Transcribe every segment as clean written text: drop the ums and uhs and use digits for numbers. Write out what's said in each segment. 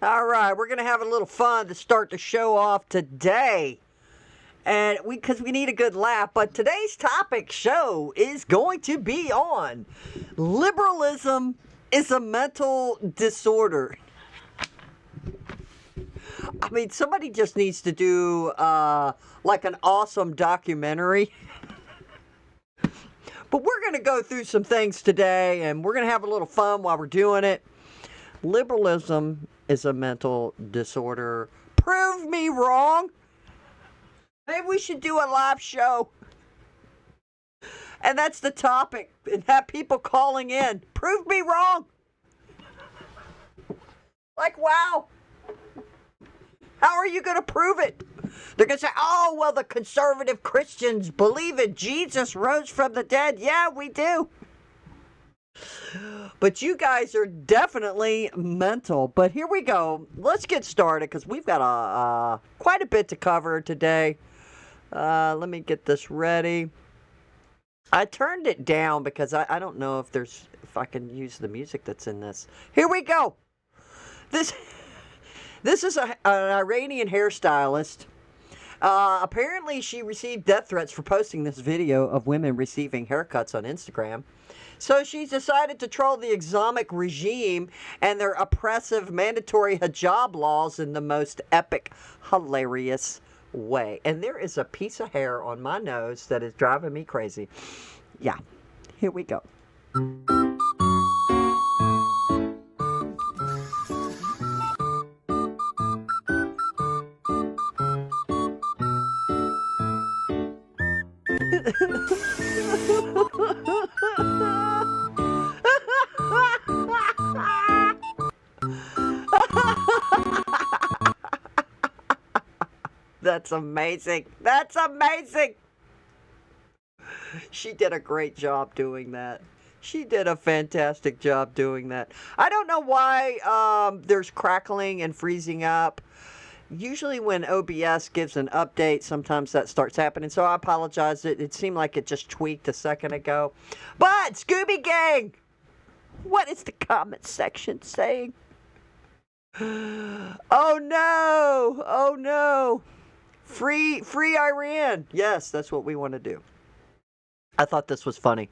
All right, we're going to have a little fun to start the show off today. And because we need a good laugh, but today's topic show is going to be on liberalism is a mental disorder. I mean, somebody just needs to do like an awesome documentary. But we're going to go through some things today, and we're going to have a little fun while we're doing it. Liberalism is a mental disorder. Prove me wrong. Maybe we should do a live show. And that's the topic. And have people calling in. Prove me wrong. Like, wow. How are you going to prove it? They're going to say, oh, well, the conservative Christians believe in Jesus rose from the dead. Yeah, we do. But you guys are definitely mental. But here we go. Let's get started because we've got quite a bit to cover today. Let me get this ready. I turned it down because I don't know if I can use the music that's in this. Here we go. This is an Iranian hairstylist. Apparently she received death threats for posting this video of women receiving haircuts on Instagram. So she's decided to troll the Islamic regime and their oppressive mandatory hijab laws in the most epic, hilarious way. And there is a piece of hair on my nose that is driving me crazy. Yeah, here we go. That's amazing. That's amazing. She did a great job doing that. She did a fantastic job doing that. I don't know why there's crackling and freezing up. Usually when OBS gives an update, sometimes that starts happening. So I apologize. It seemed like it just tweaked a second ago. But, Scooby Gang, what is the comment section saying? Oh, no. Oh, no. Free Iran. Yes, that's what we want to do. I thought this was funny.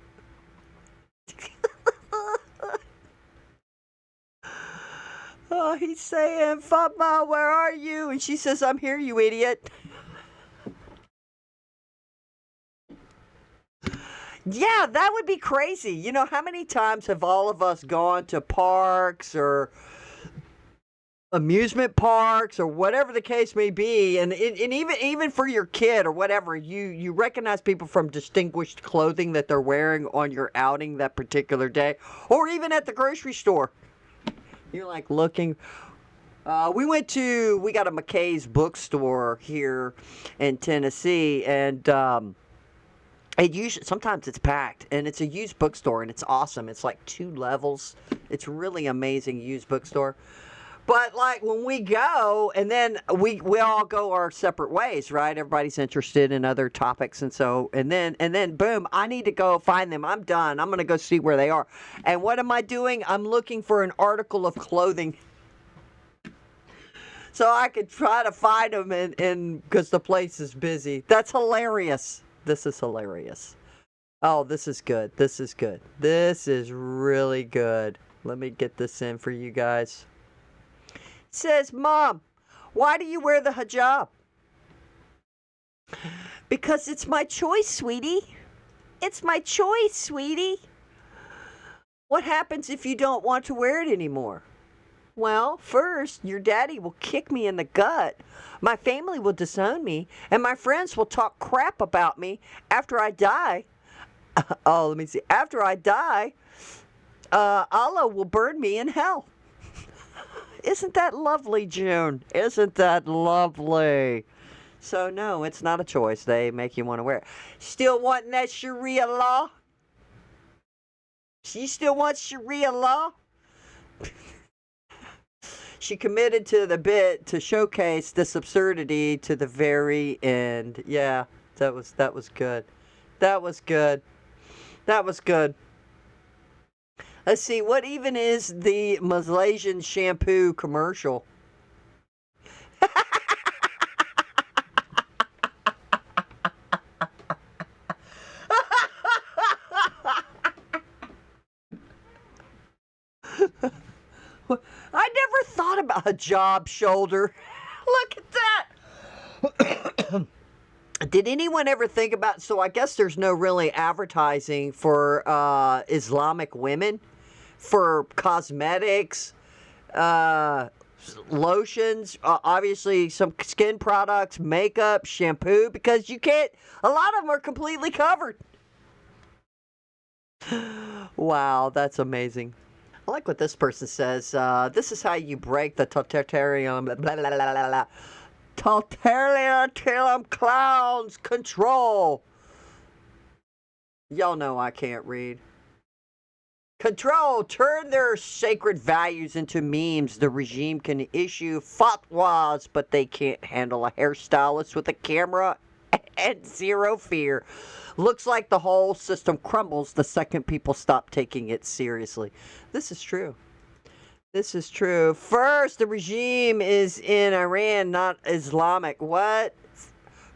Oh, he's saying, Fatma, where are you? And she says, I'm here, you idiot. Yeah, that would be crazy. You know, how many times have all of us gone to parks or amusement parks or whatever the case may be, and even for your kid or whatever, you recognize people from distinguished clothing that they're wearing on your outing that particular day, or even at the grocery store. You're like looking. We got a McKay's bookstore here in Tennessee, and sometimes it's packed, and it's a used bookstore, and it's awesome. It's like 2 levels. It's really amazing used bookstore. But like when we go, and then we all go our separate ways, right? Everybody's interested in other topics, and then boom, I need to go find them. I'm done. I'm gonna go see where they are. And what am I doing? I'm looking for an article of clothing, so I could try to find them, and because the place is busy. That's hilarious. This is hilarious. Oh, this is good. This is good. This is really good. Let me get this in for you guys. Says, Mom, why do you wear the hijab? Because it's my choice, sweetie. It's my choice, sweetie. What happens if you don't want to wear it anymore? Well, first, your daddy will kick me in the gut. My family will disown me, and my friends will talk crap about me after I die. Oh, let me see. After I die, Allah will burn me in hell. Isn't that lovely, June? Isn't that lovely? So, no, it's not a choice. They make you want to wear it. Still wanting that Sharia law? She still wants Sharia law? She committed to the bit to showcase this absurdity to the very end. Yeah, that was good. That was good. That was good. Let's see, what even is the Malaysian shampoo commercial? never thought about a job shoulder. Look at that. Did anyone ever think about, so I guess there's no really advertising for Islamic women, for cosmetics, lotions, obviously some skin products, makeup, shampoo, because you can't, a lot of them are completely covered. Wow, that's amazing. I like what this person says. This is how you break the totalitarian, blah, blah, blah, blah, blah, totalitarian clowns control. Y'all know I can't read. Control, turn their sacred values into memes. The regime can issue fatwas, but they can't handle a hairstylist with a camera and zero fear. Looks like the whole system crumbles the second people stop taking it seriously. This is true. This is true. First, the regime is in Iran, not Islamic. What?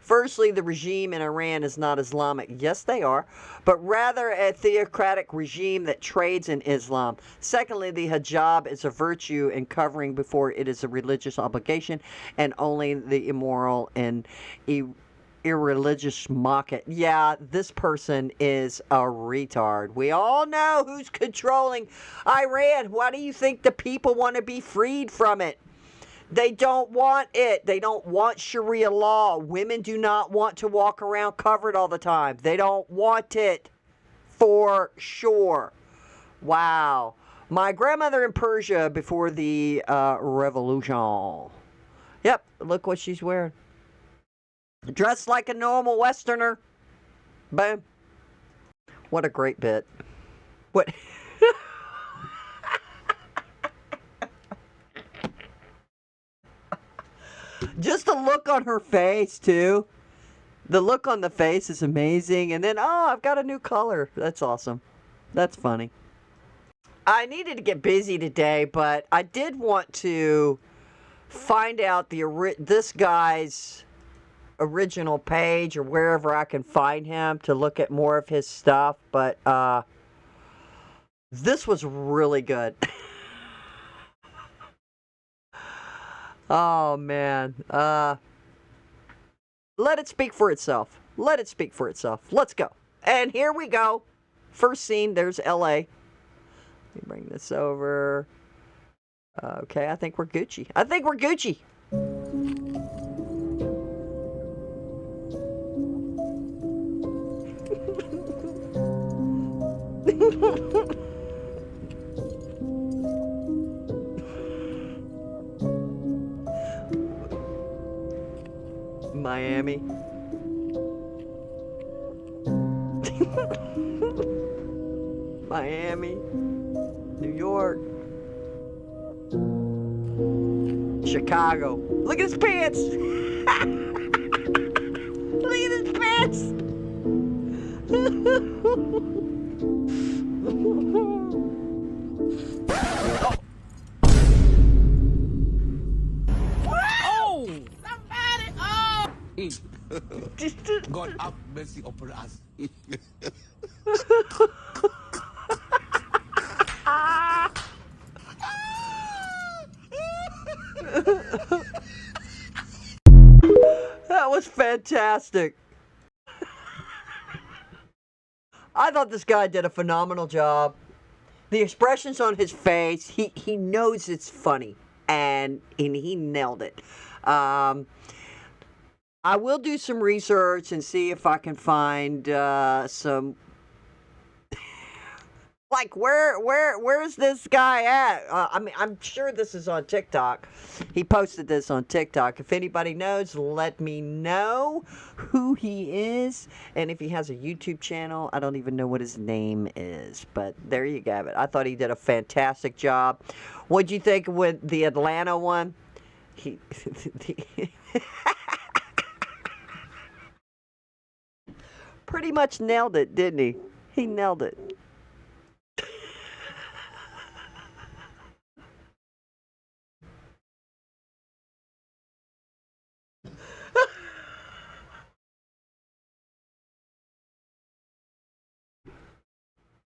Firstly, the regime in Iran is not Islamic. Yes, they are, but rather a theocratic regime that trades in Islam. Secondly, the hijab is a virtue in covering before it is a religious obligation, and only the immoral and irreligious mock it. Yeah, this person is a retard. We all know who's controlling Iran. Why do you think the people want to be freed from it? They don't want it. They don't want Sharia law. Women do not want to walk around covered all the time. They don't want it for sure. Wow. My grandmother in Persia before the revolution. Yep, look what she's wearing. Dressed like a normal Westerner. Boom. What a great bit. What? Just the look on her face, too. The look on the face is amazing. And then, oh, I've got a new color. That's awesome. That's funny. I needed to get busy today, but I did want to find out this guy's original page or wherever I can find him to look at more of his stuff. But this was really good. Oh, man. Let it speak for itself. Let it speak for itself. Let's go. And here we go. First scene, there's LA. Let me bring this over. Okay, I think we're Gucci. I think we're Gucci. Miami. Miami. New York. Chicago. Look at his pants. Look at his pants. Oh! Somebody! Oh! God have mercy upon us. That was fantastic. I thought this guy did a phenomenal job. The expressions on his face, he knows it's funny, and he nailed it. I will do some research and see if I can find some. Like where's this guy at? I mean, I'm sure this is on TikTok. He posted this on TikTok. If anybody knows, let me know who he is and if he has a YouTube channel. I don't even know what his name is, but there you have it. I thought he did a fantastic job. What'd you think with the Atlanta one? He pretty much nailed it, didn't he? He nailed it.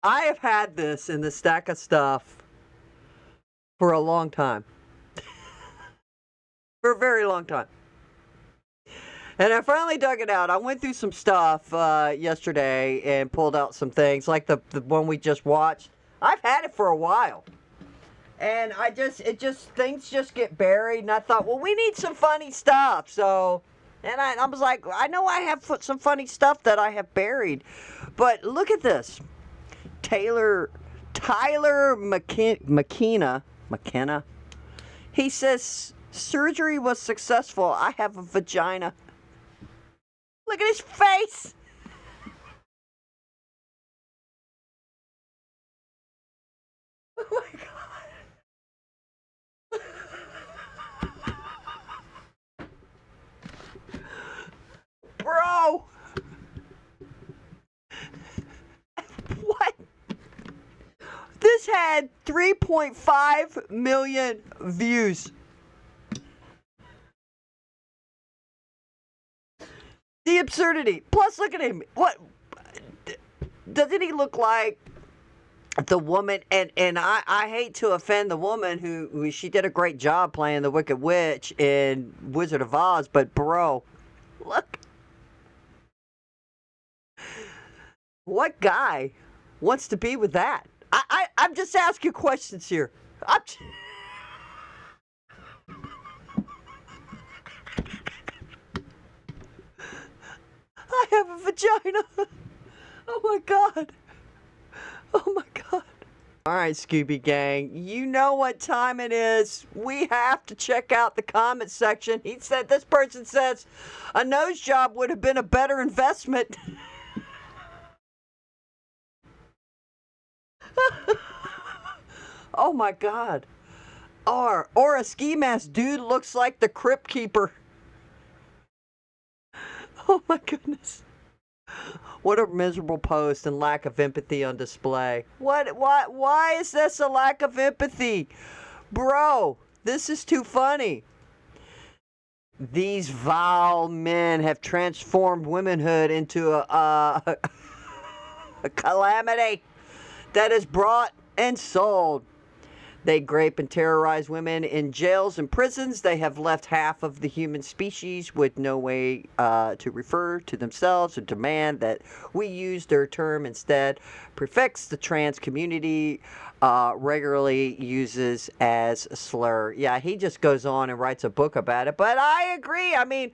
I have had this in the stack of stuff for a long time. For a very long time. And I finally dug it out. I went through some stuff yesterday and pulled out some things, like the one we just watched. I've had it for a while. And things just get buried. And I thought, well, we need some funny stuff. So, and I was like, I know I have some funny stuff that I have buried. But look at this. Tyler McKenna. He says, surgery was successful. I have a vagina. Look at his face. Oh my God. Bro. What? This had 3.5 million views. The absurdity. Plus, look at him. What? Doesn't he look like the woman? And I hate to offend the woman who she did a great job playing the Wicked Witch in Wizard of Oz, but bro, look. What guy wants to be with that? I'm just asking questions here. I have a vagina. Oh my God. Oh my God. All right, Scooby Gang, you know what time it is. We have to check out the comment section. This person says, a nose job would have been a better investment. Oh my God. Or a ski mask dude looks like the Crypt Keeper. Oh my goodness. What a miserable post and lack of empathy on display. Why is this a lack of empathy? Bro, this is too funny. These vile men have transformed womanhood into a calamity that is brought and sold. They grape and terrorize women in jails and prisons. They have left half of the human species with no way to refer to themselves or demand that we use their term instead. Prefix the trans community regularly uses as a slur. Yeah, he just goes on and writes a book about it. But I agree. I mean,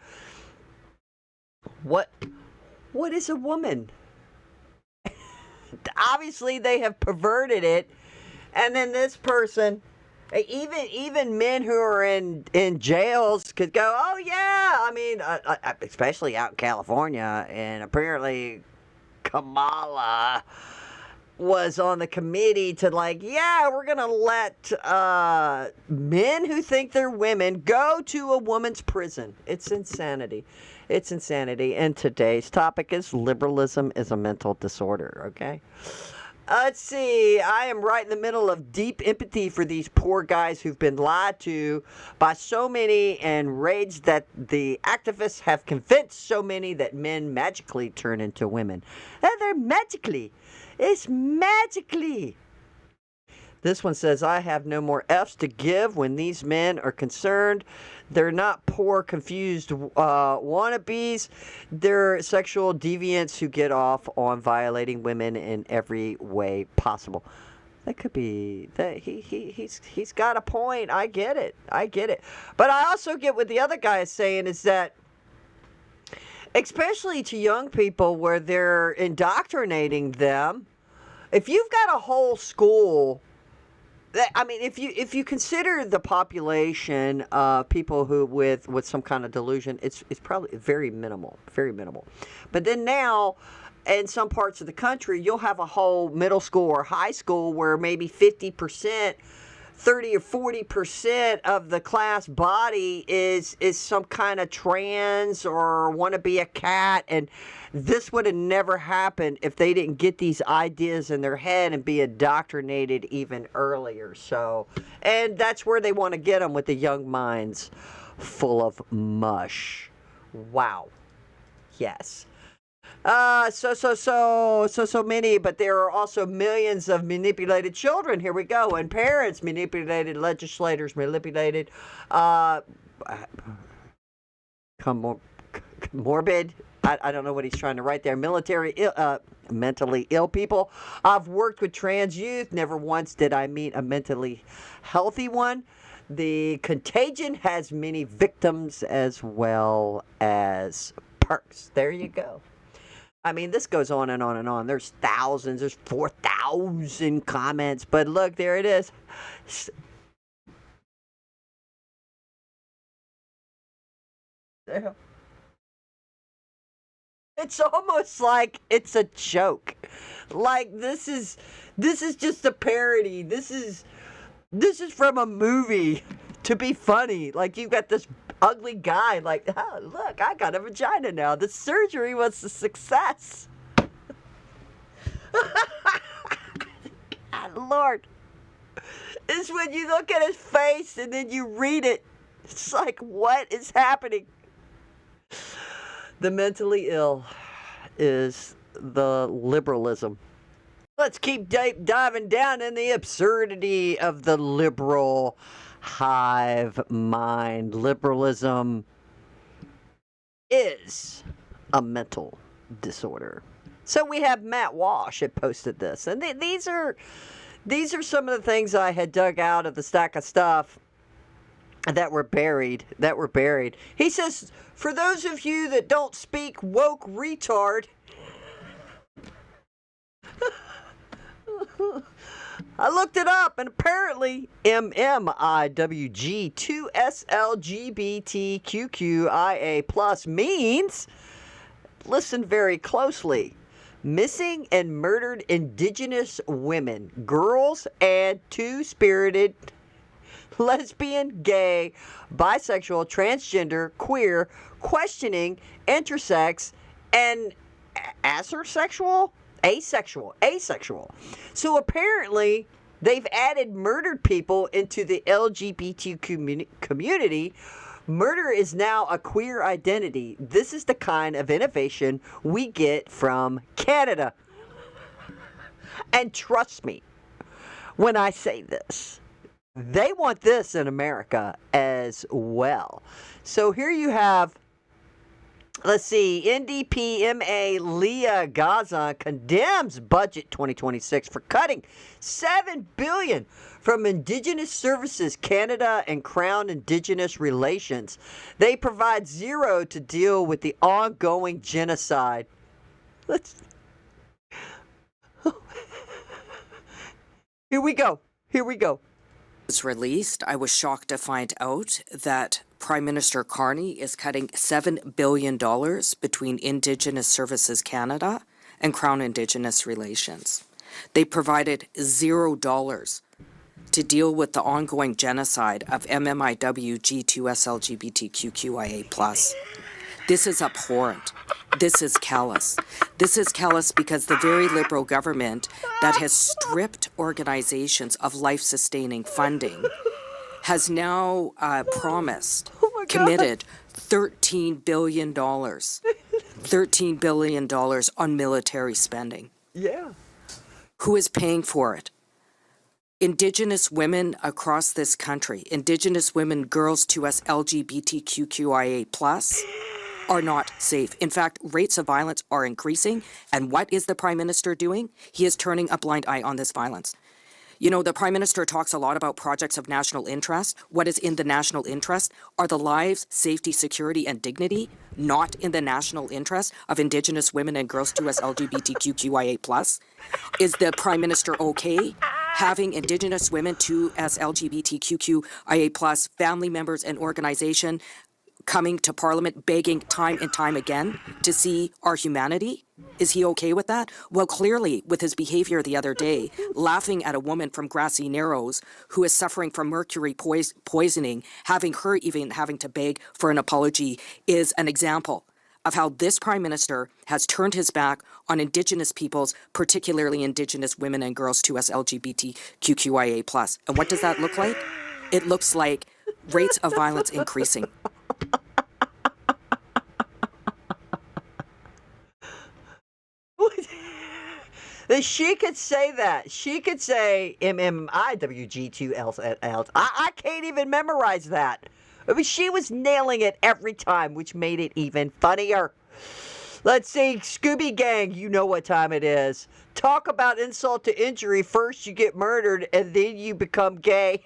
what is a woman? Obviously, they have perverted it. And then this person, even men who are in jails could go, oh yeah, I mean, especially out in California, and apparently Kamala was on the committee to yeah, we're gonna let men who think they're women go to a woman's prison. It's insanity. It's insanity. And today's topic is liberalism is a mental disorder, okay? Let's see. I am right in the middle of deep empathy for these poor guys who've been lied to by so many and raged that the activists have convinced so many that men magically turn into women. And they're magically. It's magically. This one says, I have no more F's to give when these men are concerned. They're not poor, confused wannabes. They're sexual deviants who get off on violating women in every way possible. That could be that he's got a point. I get it. But I also get what the other guy is saying is that, especially to young people where they're indoctrinating them, if you've got a whole school, I mean, if you consider the population of people who with some kind of delusion, it's probably very minimal. But then now, in some parts of the country, you'll have a whole middle school or high school where maybe 50%, 30 or 40% of the class body is some kind of trans or want to be a cat, and this would have never happened if they didn't get these ideas in their head and be indoctrinated even earlier. So, and that's where they want to get them, with the young minds full of mush. Wow. Yes. So many, but there are also millions of manipulated children. Here we go. And parents manipulated, legislators manipulated, uh, morbid. I don't know what he's trying to write there. Mentally ill people. I've worked with trans youth. Never once did I meet a mentally healthy one. The contagion has many victims as well as perks. There you go. I mean, this goes on and on and on. There's thousands. There's 4,000 comments. But look, there it is. It's almost like it's a joke. Like this is just a parody. This is from a movie to be funny. Like you've got this ugly guy like, oh, look, I got a vagina now. The surgery was a success. God, Lord. It's when you look at his face and then you read it. It's like, what is happening? The mentally ill is the liberalism. Let's keep diving down in the absurdity of the liberal hive mind. Liberalism is a mental disorder. So we have Matt Walsh had posted this, and these are some of the things I had dug out of the stack of stuff that were buried. He says, for those of you that don't speak woke retard, I looked it up, and apparently MMIWG2SLGBTQQIA+ means, listen very closely, missing and murdered indigenous women, girls, and two-spirited lesbian, gay, bisexual, transgender, queer, questioning, intersex, and asexual. So apparently, they've added murdered people into the LGBT community. Murder is now a queer identity. This is the kind of innovation we get from Canada. And trust me when I say this. They want this in America as well. So here you have, let's see, NDPMA Leah Gaza condemns budget 2026 for cutting $7 billion from Indigenous Services Canada and Crown Indigenous Relations. They provide zero to deal with the ongoing genocide. Here we go. Was released, I was shocked to find out that Prime Minister Carney is cutting $7 billion between Indigenous Services Canada and Crown Indigenous Relations. They provided $0 to deal with the ongoing genocide of MMIW G2SLGBTQQIA+. This is abhorrent. This is callous. This is callous because the very Liberal government that has stripped organizations of life-sustaining funding has now committed $13 billion. $13 billion on military spending. Yeah. Who is paying for it? Indigenous women across this country, Indigenous women, girls to us, LGBTQIA+, are not safe. In fact, rates of violence are increasing. And what is the Prime Minister doing? He is turning a blind eye on this violence. You know, the Prime Minister talks a lot about projects of national interest. What is in the national interest are the lives, safety, security, and dignity, not in the national interest of Indigenous women and girls to us LGBTQIA+. Is the Prime Minister okay having Indigenous women to us LGBTQIA+, family members and organization coming to Parliament begging time and time again to see our humanity? Is he okay with that? Well, clearly, with his behavior the other day, laughing at a woman from Grassy Narrows who is suffering from mercury poisoning, having to beg for an apology is an example of how this Prime Minister has turned his back on Indigenous peoples, particularly Indigenous women and girls to us LGBTQIA+. And what does that look like? It looks like rates of violence increasing. Because she could say that. She could say MMIWG2L. I can't even memorize that. I mean, she was nailing it every time, which made it even funnier. Let's see, Scooby Gang, you know what time it is. Talk about insult to injury. First you get murdered, and then you become gay.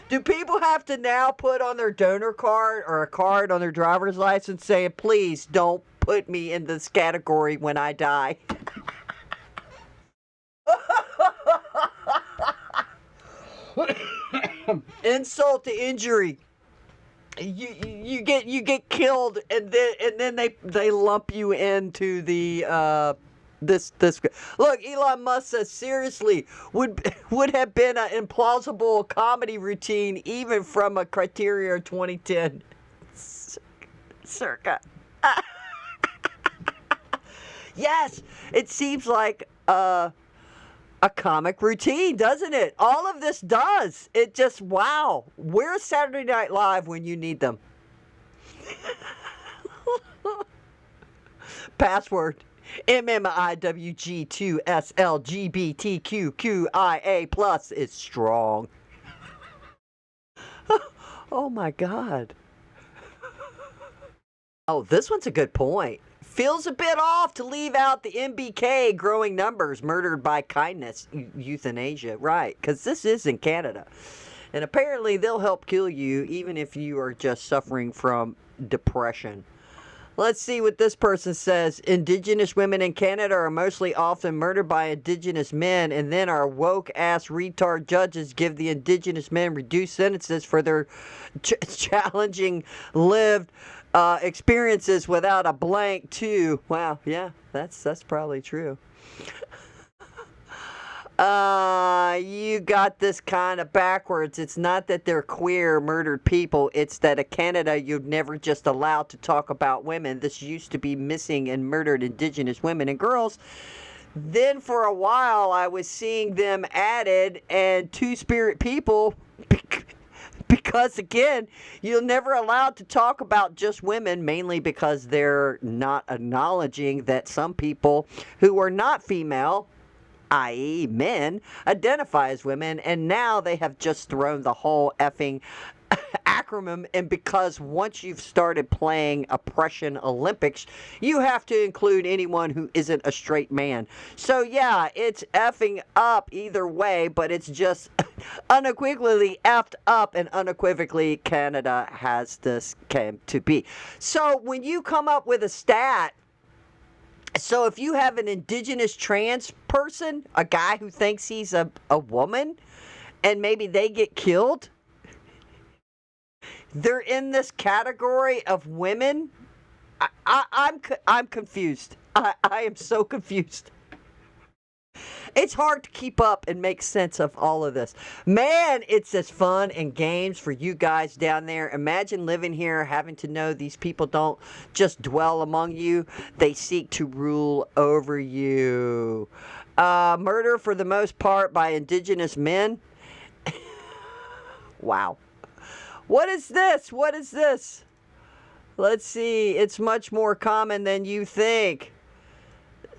Do people have to now put on their donor card or a card on their driver's license saying, please don't put me in this category when I die? Insult to injury. You get killed, and then they lump you into the this look. Elon Musk says seriously would have been an implausible comedy routine even from a Criteria 2010 circa. Yes, it seems like a comic routine, doesn't it? All of this does. It just, wow. Where's Saturday Night Live when you need them? Password. MMIWG2SLGBTQQIA plus is strong. Oh my God. Oh, this one's a good point. Feels a bit off to leave out the MBK growing numbers murdered by kindness euthanasia. Right, because this is in Canada. And apparently they'll help kill you even if you are just suffering from depression. Let's see what this person says. Indigenous women in Canada are mostly often murdered by Indigenous men, and then our woke-ass retard judges give the Indigenous men reduced sentences for their challenging lived experiences without a blank too. Wow, yeah, that's probably true. You got this kind of backwards. It's not that they're queer murdered people. It's that in Canada you've never just allowed to talk about women. This used to be missing and murdered Indigenous women and girls. Then for a while I was seeing them added and Two-Spirit people. Because, again, you're never allowed to talk about just women, mainly because they're not acknowledging that some people who are not female, i.e. men, identify as women, and now they have just thrown the whole effing acronym, and because once you've started playing Oppression Olympics, you have to include anyone who isn't a straight man. So yeah, it's effing up either way, but it's just unequivocally effed up, and unequivocally Canada has this came to be. So when you come up with a stat, so if you have an Indigenous trans person, a guy who thinks he's a woman, and maybe they get killed, they're in this category of women. I'm confused. I am so confused. It's hard to keep up and make sense of all of this. Man, it's just fun and games for you guys down there. Imagine living here, having to know these people don't just dwell among you. They seek to rule over you. Murder for the most part by Indigenous men. Wow. What is this? What is this? Let's see. It's much more common than you think.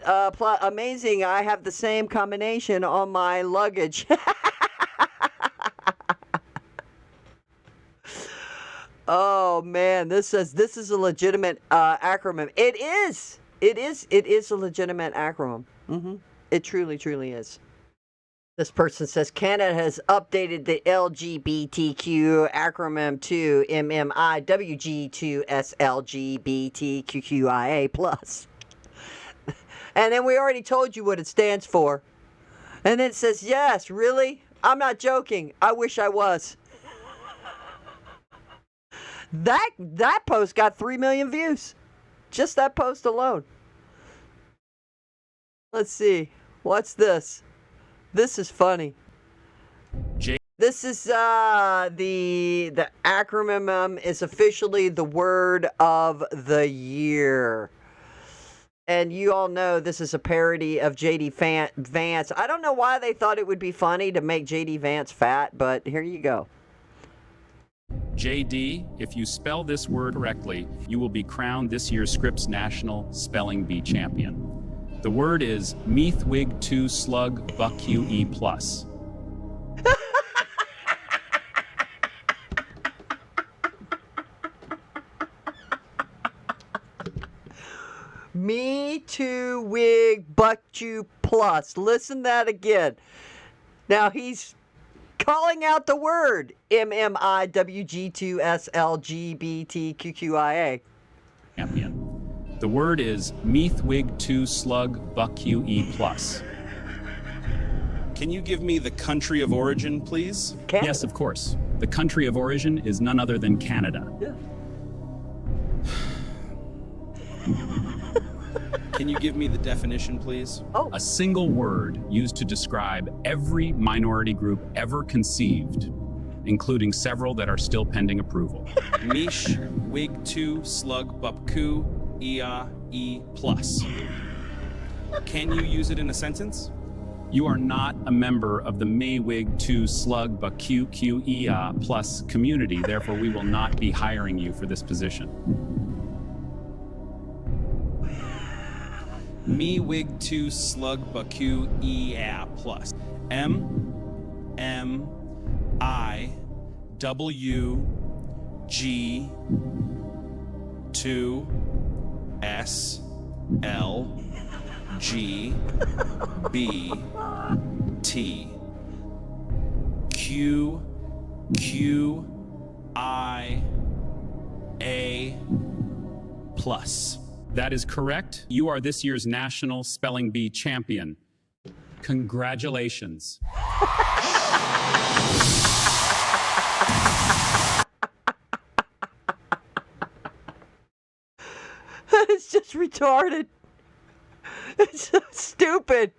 Amazing. I have the same combination on my luggage. Oh man, this is a legitimate acronym. It is a legitimate acronym. It truly is. This person says Canada has updated the LGBTQ acronym to MMIWG2SLGBTQQIA+. And then we already told you what it stands for. And then it says, yes, really? I'm not joking. I wish I was. That post got 3 million views. Just that post alone. Let's see. What's this? This is funny. This is the acronym is officially the word of the year. And you all know this is a parody of J.D. Vance. I don't know why they thought it would be funny to make J.D. Vance fat, but here you go. JD, if you spell this word correctly, you will be crowned this year's Scripps National Spelling Bee Champion. The word is Meathwig 2 Slug Buck UE Plus. Me too wig buck you plus. Listen that again. Now he's calling out the word MMIWG2SLGBTQQIA. Champion. The word is Meathwig 2 Slug Buck UE Plus. Can you give me the country of origin, please? Canada. Yes, of course. The country of origin is none other than Canada. Yeah. Can you give me the definition, please? Oh, A single word used to describe every minority group ever conceived, including several that are still pending approval. Mish wig 2 slug bupku ia e plus. Can you use it in a sentence? You are not a member of the Maywig 2 Slug QQEA plus community, therefore we will not be hiring you for this position. Me wig 2 slug baku ea plus. MMIWG 2 SLGBTQQIA plus. That is correct. You are this year's National Spelling Bee Champion. Congratulations. it's just retarded. It's so stupid.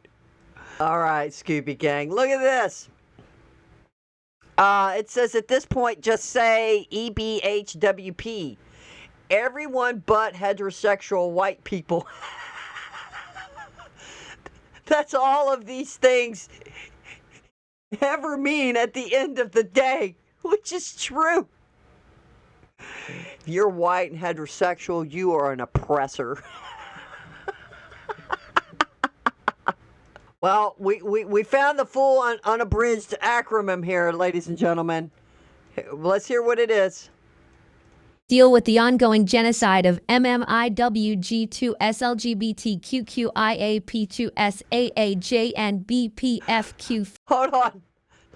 All right, Scooby Gang, look at this. It says at this point, just say EBHWP. Everyone but heterosexual white people. That's all of these things ever mean at the end of the day, which is true. If you're white and heterosexual, you are an oppressor. Well, we found the full unabridged acronym here, ladies and gentlemen. Let's hear what it is. Deal with the ongoing genocide of MMIWG2SLGBTQQIAP2SAAJNBPFQ. Hold on.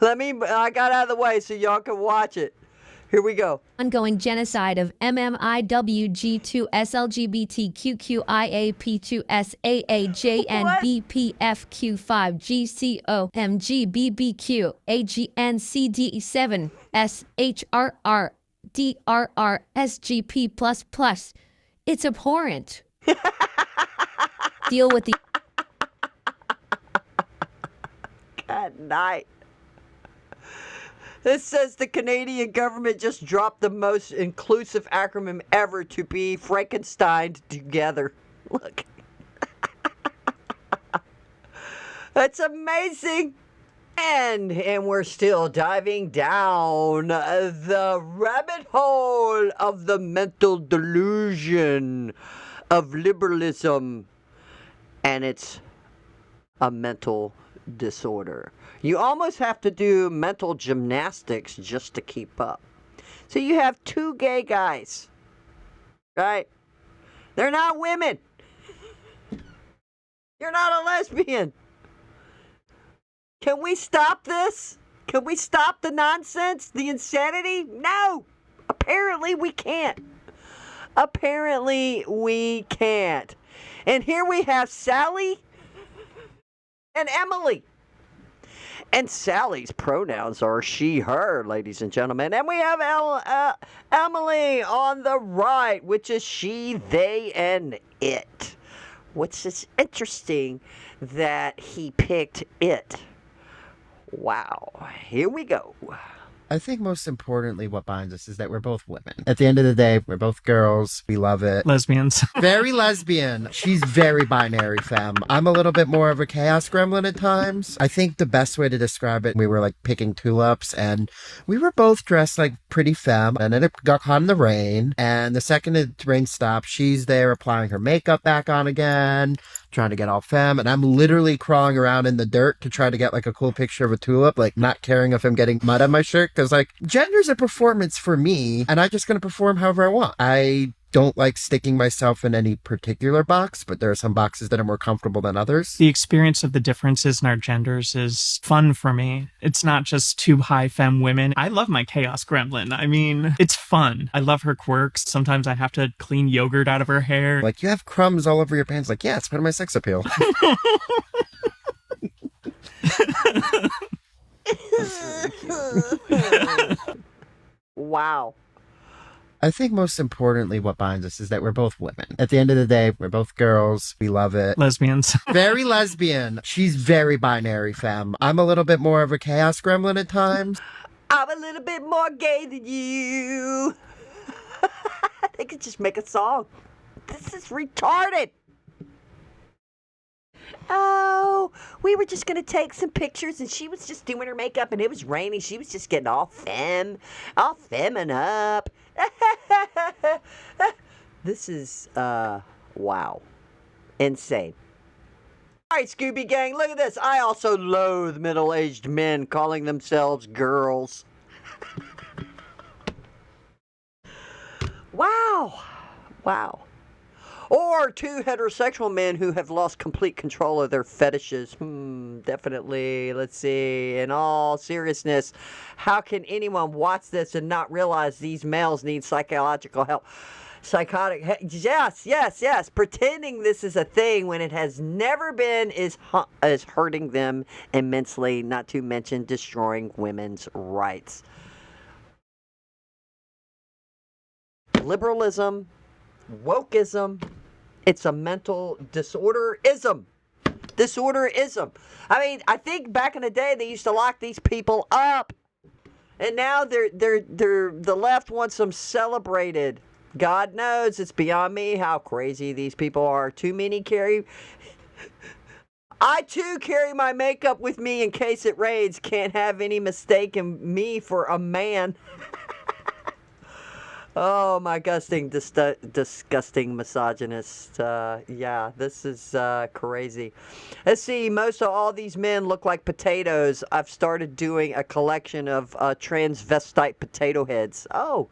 I got out of the way so y'all can watch it. Here we go. Ongoing genocide of MMIWG2SLGBTQIA2SAAJNBPFQ5GCO It's abhorrent. Deal with the Good night. This says the Canadian government just dropped the most inclusive acronym ever to be Frankenstein together. Look. That's amazing. And we're still diving down the rabbit hole of the mental delusion of liberalism. And it's a mental disorder. You almost have to do mental gymnastics just to keep up. So you have two gay guys, right? They're not women. You're not a lesbian. Can we stop this? Can we stop the nonsense, the insanity? No. Apparently we can't. Apparently we can't. And here we have Sally and Emily. And Sally's pronouns are she, her, ladies and gentlemen. And we have Emily on the right, which is she, they, and it. Which is interesting that he picked it. Wow. Here we go. I think most importantly, what binds us is that we're both women. At the end of the day, we're both girls. We love it. Lesbians. Very lesbian. She's very binary, femme. I'm a little bit more of a chaos gremlin at times. I think the best way to describe it, we were like picking tulips and we were both dressed like pretty femme, and then it got caught in the rain. And the second the rain stopped, she's there applying her makeup back on again, trying to get all femme. And I'm literally crawling around in the dirt to try to get like a cool picture of a tulip, like not caring if I'm getting mud on my shirt. Cause like gender's a performance for me and I'm just going to perform however I want. I don't like sticking myself in any particular box, but there are some boxes that are more comfortable than others. The experience of the differences in our genders is fun for me. It's not just two high femme women. I love my chaos gremlin. I mean, it's fun. I love her quirks. Sometimes I have to clean yogurt out of her hair. Like, you have crumbs all over your pants. Like, yeah, it's part of my sex appeal. Wow. I think most importantly, what binds us is that we're both women. At the end of the day, we're both girls. We love it. Lesbians. Very lesbian. She's very binary, femme. I'm a little bit more of a chaos gremlin at times. I'm a little bit more gay than you. They could just make a song. This is retarded. Oh, we were just going to take some pictures and she was just doing her makeup and it was raining. She was just getting all femme up. This is, wow. Insane. All right, Scooby Gang, look at this. I also loathe middle-aged men calling themselves girls. Wow. Wow. Or two heterosexual men who have lost complete control of their fetishes. Definitely. Let's see. In all seriousness, how can anyone watch this and not realize these males need psychological help? Yes. Pretending this is a thing when it has never been is hurting them immensely, not to mention destroying women's rights. Liberalism, wokeism, it's a mental disorderism. I mean, I think back in the day they used to lock these people up, and now they're the left wants them celebrated. God knows it's beyond me how crazy these people are. Too many carry. I too carry my makeup with me in case it rains. Can't have any mistake in me for a man. Oh, my disgusting misogynist. Yeah, this is crazy. Let's see, most of all these men look like potatoes. I've started doing a collection of transvestite potato heads. Oh,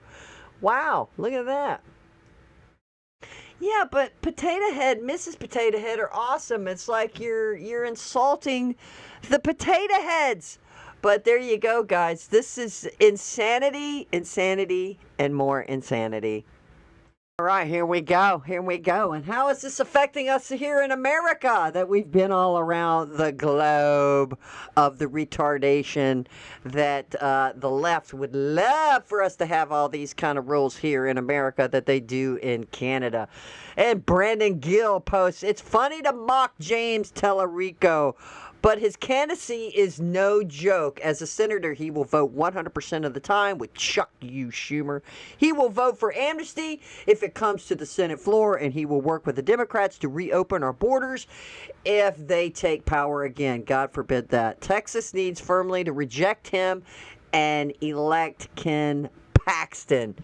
wow, look at that. Yeah, but Potato Head, Mrs. Potato Head are awesome. It's like you're insulting the potato heads. But there you go, guys. This is insanity, and more insanity. All right, here we go. And how is this affecting us here in America that we've been all around the globe of the retardation that the left would love for us to have all these kind of rules here in America that they do in Canada? And Brandon Gill posts, it's funny to mock James Tallarico, but his candidacy is no joke. As a senator, he will vote 100% of the time with Chuck U. Schumer. He will vote for amnesty if it comes to the Senate floor, and he will work with the Democrats to reopen our borders if they take power again. God forbid that. Texas needs firmly to reject him and elect Ken Paxton.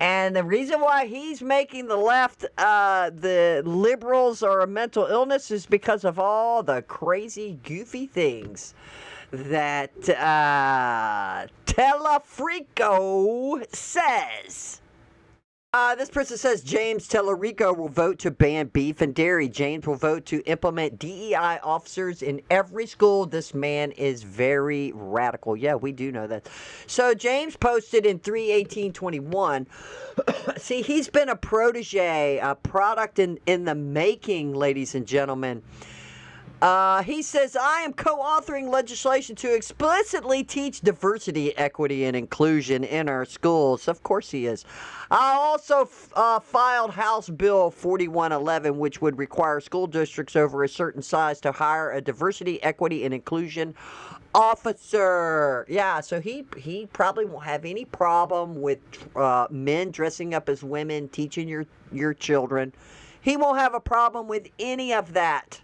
And the reason why he's making the left, the liberals are a mental illness is because of all the crazy, goofy things that Telefrico says. This person says James Tallarico will vote to ban beef and dairy. James will vote to implement DEI officers in every school. This man is very radical. Yeah, we do know that. So James posted in 3/18/21. See, he's been a protege, a product in the making, ladies and gentlemen, He says, I am co-authoring legislation to explicitly teach diversity, equity, and inclusion in our schools. Of course he is. I also filed House Bill 4111, which would require school districts over a certain size to hire a diversity, equity, and inclusion officer. Yeah, so he probably won't have any problem with men dressing up as women, teaching your children. He won't have a problem with any of that.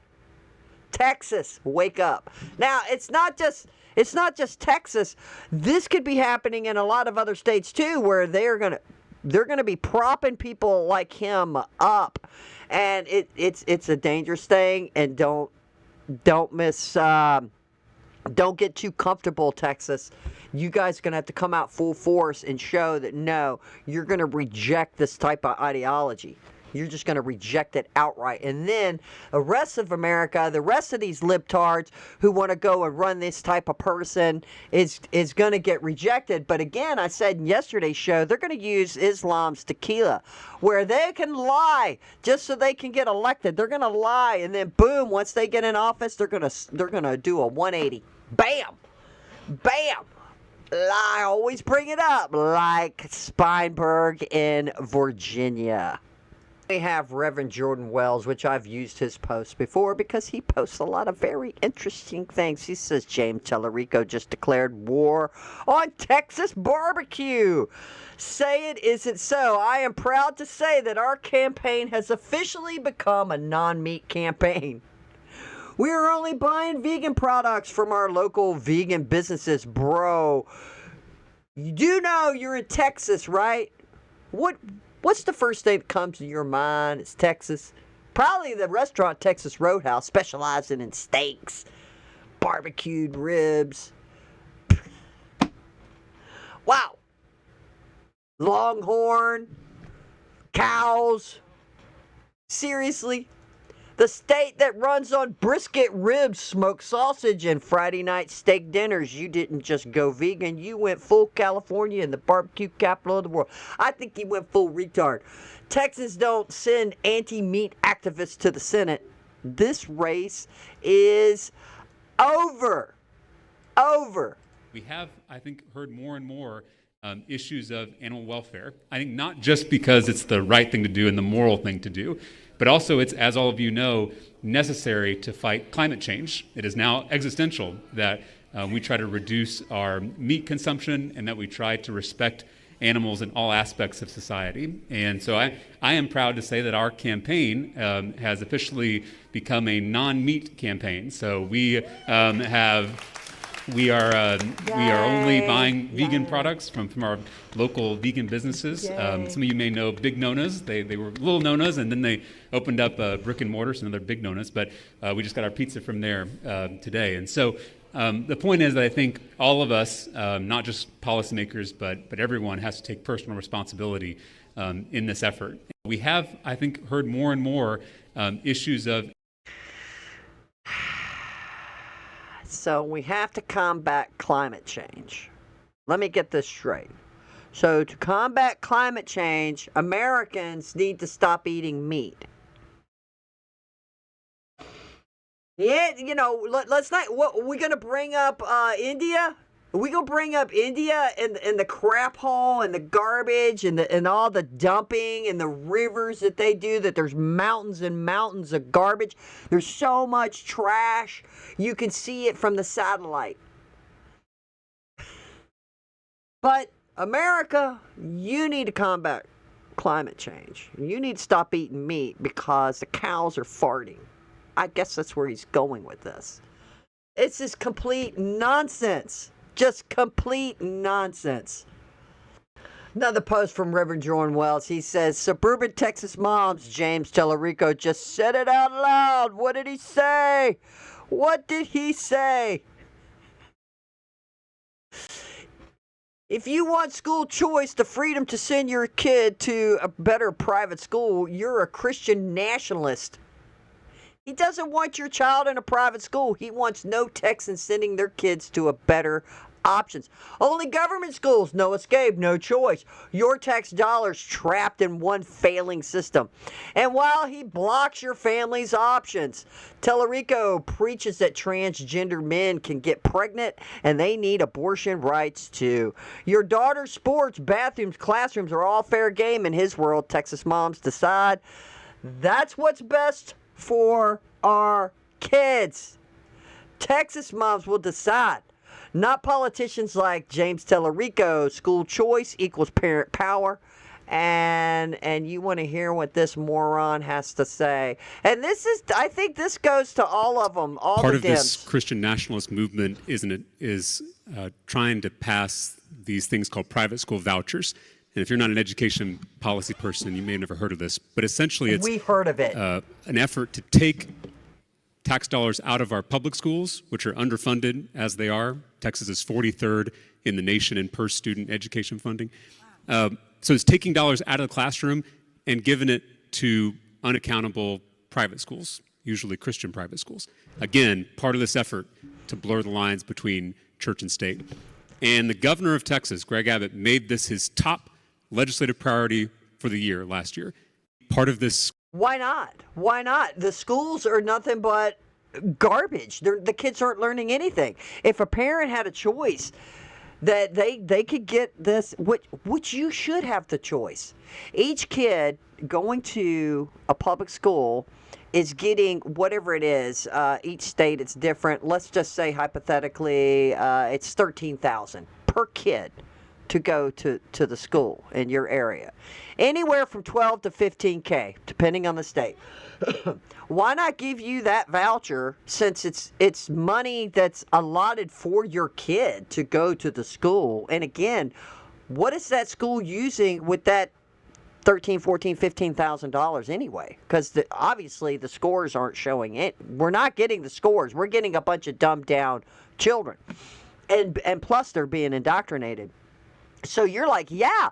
Texas, wake up. Now, it's not just Texas. This could be happening in a lot of other states too, where they're gonna be propping people like him up, and it's a dangerous thing. And don't get too comfortable, Texas. You guys are going to have to come out full force and show that, no, you're going to reject this type of ideology. You're just going to reject it outright. And then the rest of America, the rest of these libtards who want to go and run this type of person is going to get rejected. But again, I said in yesterday's show, they're going to use Islam's tequila, where they can lie just so they can get elected. They're going to lie, and then boom, once they get in office, they're going to do a 180. Bam! Bam! I always bring it up, like Speinberg in Virginia. We have Reverend Jordan Wells, which I've used his posts before because he posts a lot of very interesting things. He says James Tellerico just declared war on Texas barbecue. Say it isn't so. I am proud to say that our campaign has officially become a non-meat campaign. We are only buying vegan products from our local vegan businesses. Bro, you do know you're in Texas, right? What's the first thing that comes to your mind? It's Texas. Probably the restaurant Texas Roadhouse, specializing in steaks, barbecued ribs. Wow. Longhorn, cows. Seriously? The state that runs on brisket, ribs, smoked sausage, and Friday night steak dinners. You didn't just go vegan. You went full California and the barbecue capital of the world. I think you went full retard. Texans don't send anti-meat activists to the Senate. This race is over. Over. We have, I think, heard more and more issues of animal welfare. I think not just because it's the right thing to do and the moral thing to do, but also it's, as all of you know, necessary to fight climate change. It is now existential that we try to reduce our meat consumption and that we try to respect animals in all aspects of society. And so I am proud to say that our campaign has officially become a non-meat campaign. So we are only buying vegan products from our local vegan businesses. Some of you may know Big Nona's. They were little Nona's, and then they opened up brick and mortar, so another Big Nona's. But we just got our pizza from there today. And so the point is that I think all of us, not just policymakers, but everyone has to take personal responsibility in this effort. We have, I think, heard more and more issues of. So we have to combat climate change. Let me get this straight. So to combat climate change, Americans need to stop eating meat. Yeah, let's not. What are we gonna bring up? India? Are we gonna bring up India and the crap hole and the garbage and all the dumping and the rivers that they do? That there's mountains and mountains of garbage. There's so much trash. You can see it from the satellite. But America, you need to combat climate change. You need to stop eating meat because the cows are farting. I guess that's where he's going with this. It's just complete nonsense. Just complete nonsense. Another post from Reverend Jordan Wells. He says, suburban Texas moms, James Tellerico just said it out loud. What did he say? What did he say? If you want school choice, the freedom to send your kid to a better private school, you're a Christian nationalist. He doesn't want your child in a private school. He wants no Texans sending their kids to a better options. Only government schools, no escape, no choice. Your tax dollars trapped in one failing system. And while he blocks your family's options, Tellerico preaches that transgender men can get pregnant and they need abortion rights too. Your daughter's sports, bathrooms, classrooms are all fair game in his world. Texas moms decide that's what's best for our kids. Texas moms will decide, not politicians like James Tellerico. School choice equals parent power. And you want to hear what this moron has to say. And I think this goes to all of them, all Part the of this Dems. Christian nationalist movement is trying to pass these things called private school vouchers. And if you're not an education policy person, you may have never heard of this, but essentially it's We've heard of it. an effort to take tax dollars out of our public schools, which are underfunded as they are. Texas is 43rd in the nation in per student education funding. So it's taking dollars out of the classroom and giving it to unaccountable private schools, usually Christian private schools. Again, part of this effort to blur the lines between church and state. And the governor of Texas, Greg Abbott, made this his top legislative priority for the year last year. Part of this. Why not? Why not? The schools are nothing but garbage. The kids aren't learning anything. If a parent had a choice that they could get this, which you should have the choice. Each kid going to a public school is getting whatever it is. Each state it's different. Let's just say hypothetically it's $13,000 per kid to go to the school in your area. Anywhere from 12 to 15K, depending on the state. Why not give you that voucher, since it's money that's allotted for your kid to go to the school? And again, what is that school using with that $13,000, $14,000, $15,000 anyway? Because obviously the scores aren't showing it. We're not getting the scores. We're getting a bunch of dumbed down children, and plus they're being indoctrinated. So you're like, yeah,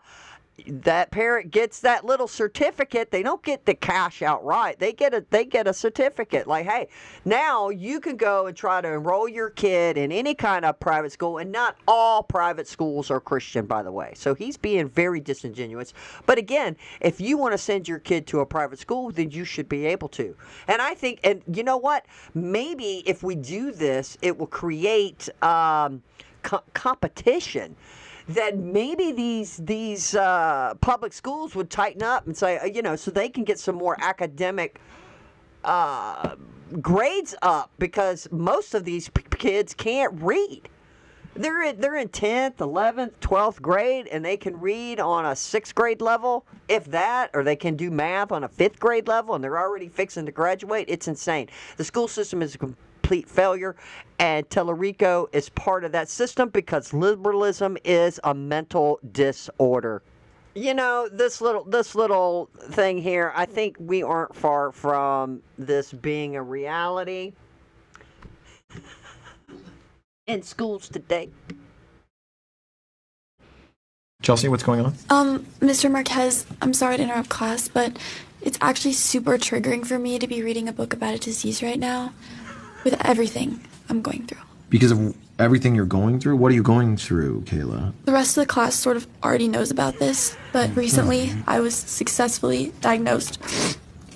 that parent gets that little certificate. They don't get the cash outright. They get a certificate. Like, hey, now you can go and try to enroll your kid in any kind of private school. And not all private schools are Christian, by the way. So he's being very disingenuous. But again, if you want to send your kid to a private school, then you should be able to. And I think, and you know what? Maybe if we do this, it will create competition. That maybe these public schools would tighten up and say, so they can get some more academic grades up, because most of these kids can't read. They're in 10th, 11th, 12th grade, and they can read on a 6th grade level, if that, or they can do math on a 5th grade level, and they're already fixing to graduate. It's insane. The school system is complete failure, and Tellerico is part of that system because liberalism is a mental disorder. This little thing here, I think we aren't far from this being a reality in schools today. Chelsea, what's going on? Mr. Marquez, I'm sorry to interrupt class, but it's actually super triggering for me to be reading a book about a disease right now. With everything I'm going through. Because of everything you're going through? What are you going through, Kayla? The rest of the class sort of already knows about this, but recently I was successfully diagnosed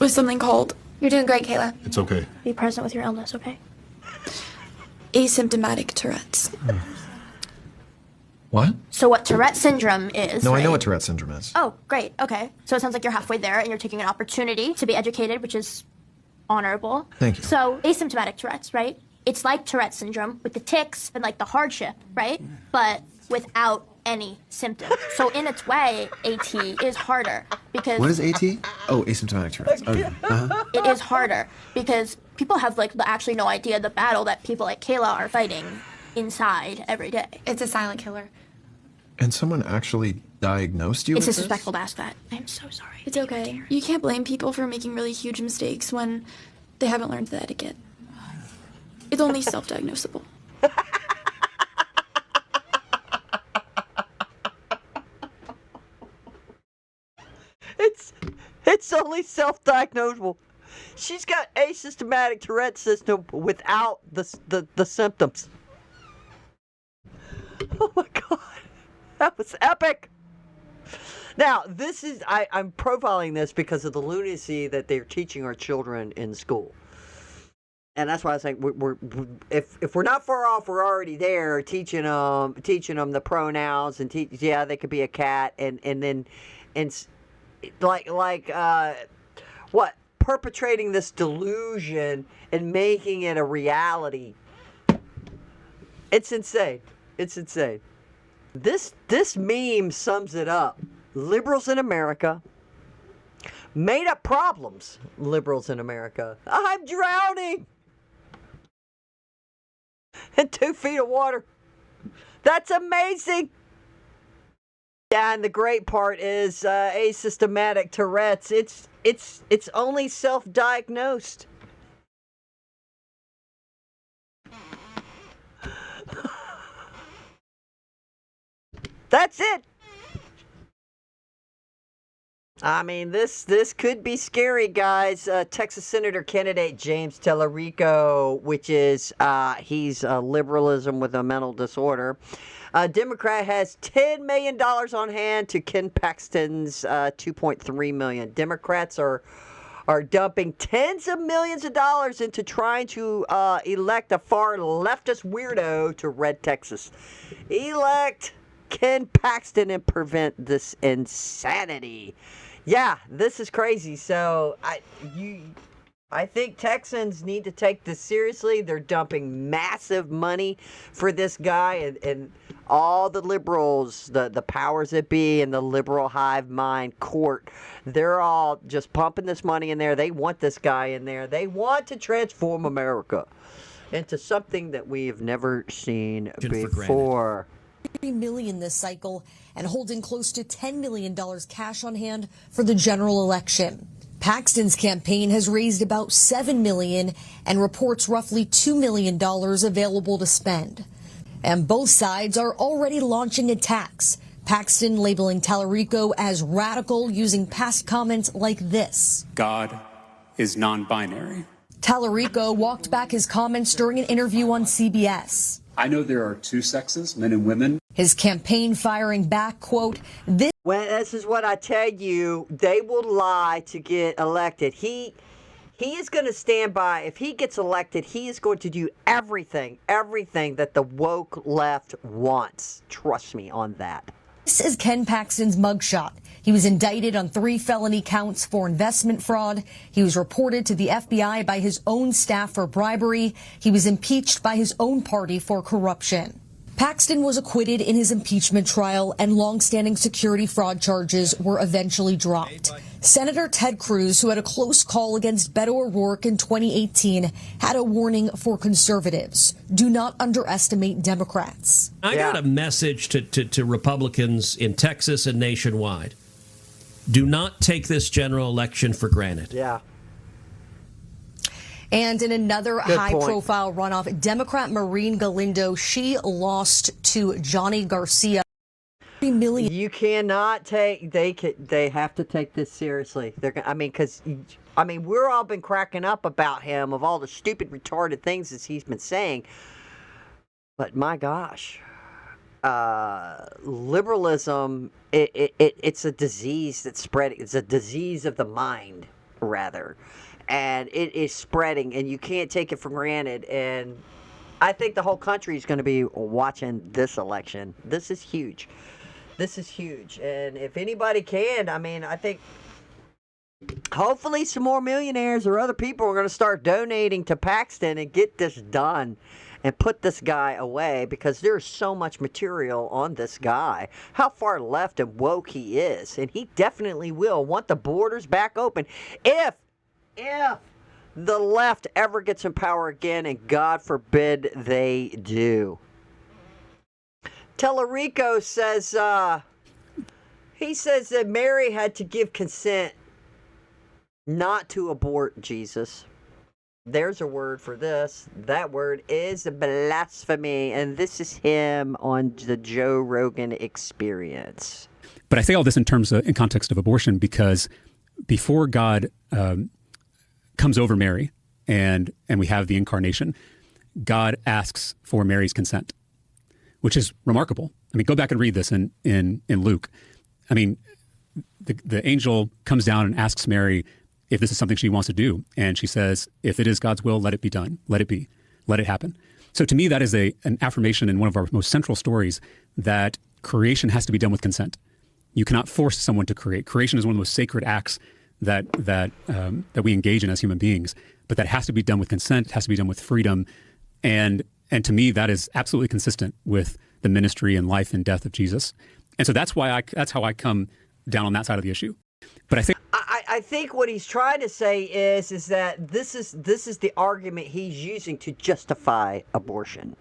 with something called... You're doing great, Kayla. It's okay. Be present with your illness, okay? Asymptomatic Tourette's. What? So what Tourette syndrome is, No, right? I know what Tourette syndrome is. Oh, great, okay. So it sounds like you're halfway there and you're taking an opportunity to be educated, which is honorable. Thank you. So asymptomatic Tourette's, right? It's like Tourette syndrome with the tics and like the hardship, right? But without any symptoms. So in its way, AT is harder because... What is AT? Oh, asymptomatic Tourette's. Okay. Uh-huh. It is harder because people have like actually no idea the battle that people like Kayla are fighting inside every day. It's a silent killer. And someone actually diagnosed you It's with disrespectful to ask that. I'm so sorry. It's okay. You can't blame people for making really huge mistakes when they haven't learned the etiquette. It's only self-diagnosable. It's only self-diagnosable. She's got asymptomatic Tourette system without the symptoms. Oh my God. That was epic. Now, this is, I'm profiling this because of the lunacy that they're teaching our children in school. And that's why I think if we're not far off, we're already there teaching them the pronouns and they could be a cat and then perpetrating this delusion and making it a reality. It's insane. It's insane. This meme sums it up. Liberals in America. Made up problems. Liberals in America. I'm drowning. In 2 feet of water. That's amazing. Yeah, and the great part is asystematic Tourette's. It's only self-diagnosed. That's it. I mean, this could be scary, guys. Texas Senator candidate James Tellerico, which is he's liberalism with a mental disorder. Democrat has $10 million on hand to Ken Paxton's $2.3 million. Democrats are dumping tens of millions of dollars into trying to elect a far leftist weirdo to red Texas. Elect Ken Paxton and prevent this insanity. Yeah, this is crazy. So I think Texans need to take this seriously. They're dumping massive money for this guy, and all the liberals, the powers that be, and the liberal hive mind court, they're all just pumping this money in there. They want this guy in there. They want to transform America into something that we have never seen before. $3 million this cycle and holding close to $10 million cash on hand for the general election. Paxton's campaign has raised about $7 million and reports roughly $2 million available to spend. And both sides are already launching attacks. Paxton labeling Tellerico as radical, using past comments like this. God is non-binary. Tellerico walked back his comments during an interview on CBS. I know there are two sexes, men and women. His campaign firing back, quote, this is what I tell you, they will lie to get elected. He is going to stand by. If he gets elected, he is going to do everything that the woke left wants. Trust me on that. This is Ken Paxton's mugshot. He was indicted on 3 felony counts for investment fraud. He was reported to the FBI by his own staff for bribery. He was impeached by his own party for corruption. Paxton was acquitted in his impeachment trial, and long-standing security fraud charges were eventually dropped. Senator Ted Cruz, who had a close call against Beto O'Rourke in 2018, had a warning for conservatives. Do not underestimate Democrats. I got a message to Republicans in Texas and nationwide. Do not take this general election for granted. Yeah. And in another high-profile runoff, Democrat Maureen Galindo, she lost to Johnny Garcia. $3 million. You cannot take. They have to take this seriously. Because we're all been cracking up about him of all the stupid, retarded things that he's been saying. But my gosh, liberalism. It's a disease that's spreading. It's a disease of the mind, rather. And it is spreading, and you can't take it for granted. And I think the whole country is going to be watching this election. This is huge. This is huge. And if anybody can, I think hopefully some more millionaires or other people are going to start donating to Paxton and get this done and put this guy away, because there's so much material on this guy, how far left and woke he is. And he definitely will want the borders back open if the left ever gets in power again, and God forbid they do. Tellerico says, he says that Mary had to give consent not to abort Jesus. There's a word for this. That word is blasphemy, and this is him on the Joe Rogan Experience. But I say all this in context of abortion, because before God comes over Mary and we have the incarnation, God asks for Mary's consent. which is remarkable. I mean, go back and read this in Luke. I mean, the angel comes down and asks Mary if this is something she wants to do. And she says, if it is God's will, let it be done. Let it be. Let it happen. So to me, that is an affirmation in one of our most central stories that creation has to be done with consent. You cannot force someone to create. Creation is one of the most sacred acts that we engage in as human beings. But that has to be done with consent. It has to be done with freedom. And to me, that is absolutely consistent with the ministry and life and death of Jesus. And so that's how I come down on that side of the issue. But I think what he's trying to say is that this is the argument he's using to justify abortion.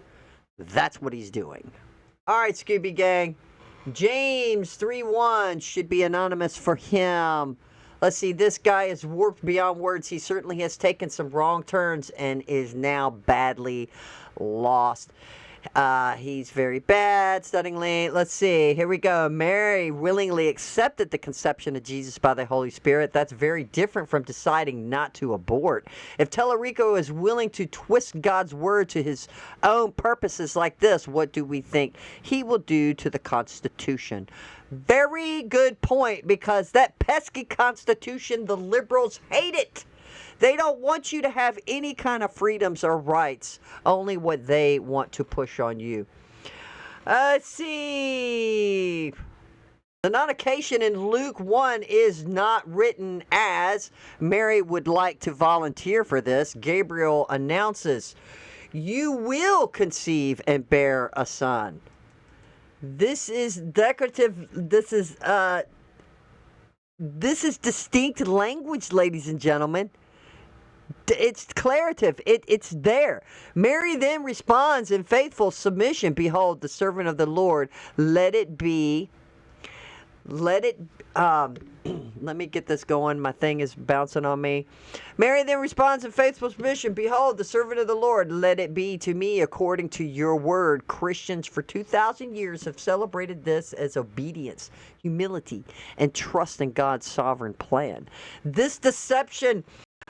That's what he's doing. All right, Scooby Gang. James 3:1 should be anonymous for him. Let's see, this guy is warped beyond words. He certainly has taken some wrong turns and is now badly lost. He's very bad, stunningly. Let's see. Here we go. Mary willingly accepted the conception of Jesus by the Holy Spirit. That's very different from deciding not to abort. If Tellerico is willing to twist God's word to his own purposes like this, what do we think he will do to the Constitution? Very good point, because that pesky Constitution, the liberals hate it. They don't want you to have any kind of freedoms or rights, only what they want to push on you. Let's see. The nonication in Luke 1 is not written as Mary would like to volunteer for this. Gabriel announces, "You will conceive and bear a son." This is decorative. This is distinct language, ladies and gentlemen. It's declarative. It's there. Mary then responds in faithful submission, "Behold, the servant of the Lord, let it be." Let me get this going. My thing is bouncing on me. Mary then responds in faithful submission, "Behold, the servant of the Lord, let it be to me according to your word." Christians for 2,000 years have celebrated this as obedience, humility, and trust in God's sovereign plan. This deception,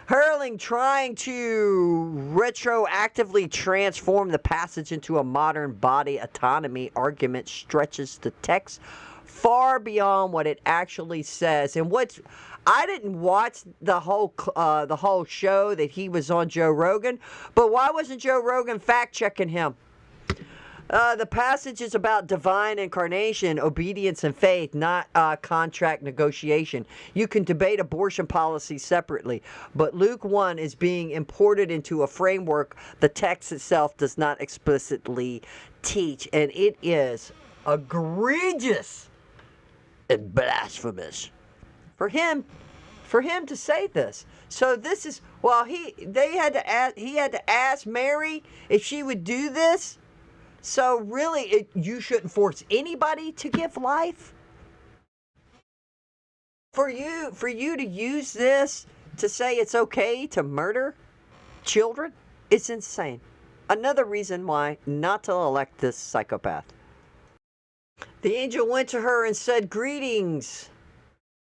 trying to retroactively transform the passage into a modern body autonomy argument, stretches the text far beyond what it actually says. And I didn't watch the whole show that he was on Joe Rogan, but why wasn't Joe Rogan fact checking him? The passage is about divine incarnation, obedience, and faith, not contract negotiation. You can debate abortion policy separately, but Luke 1 is being imported into a framework the text itself does not explicitly teach, and it is egregious and blasphemous for him to say this. So this is, well, he had to ask Mary if she would do this. So really, you shouldn't force anybody to give life. For you to use this to say it's okay to murder children, it's insane. Another reason why not to elect this psychopath. The angel went to her and said, "Greetings.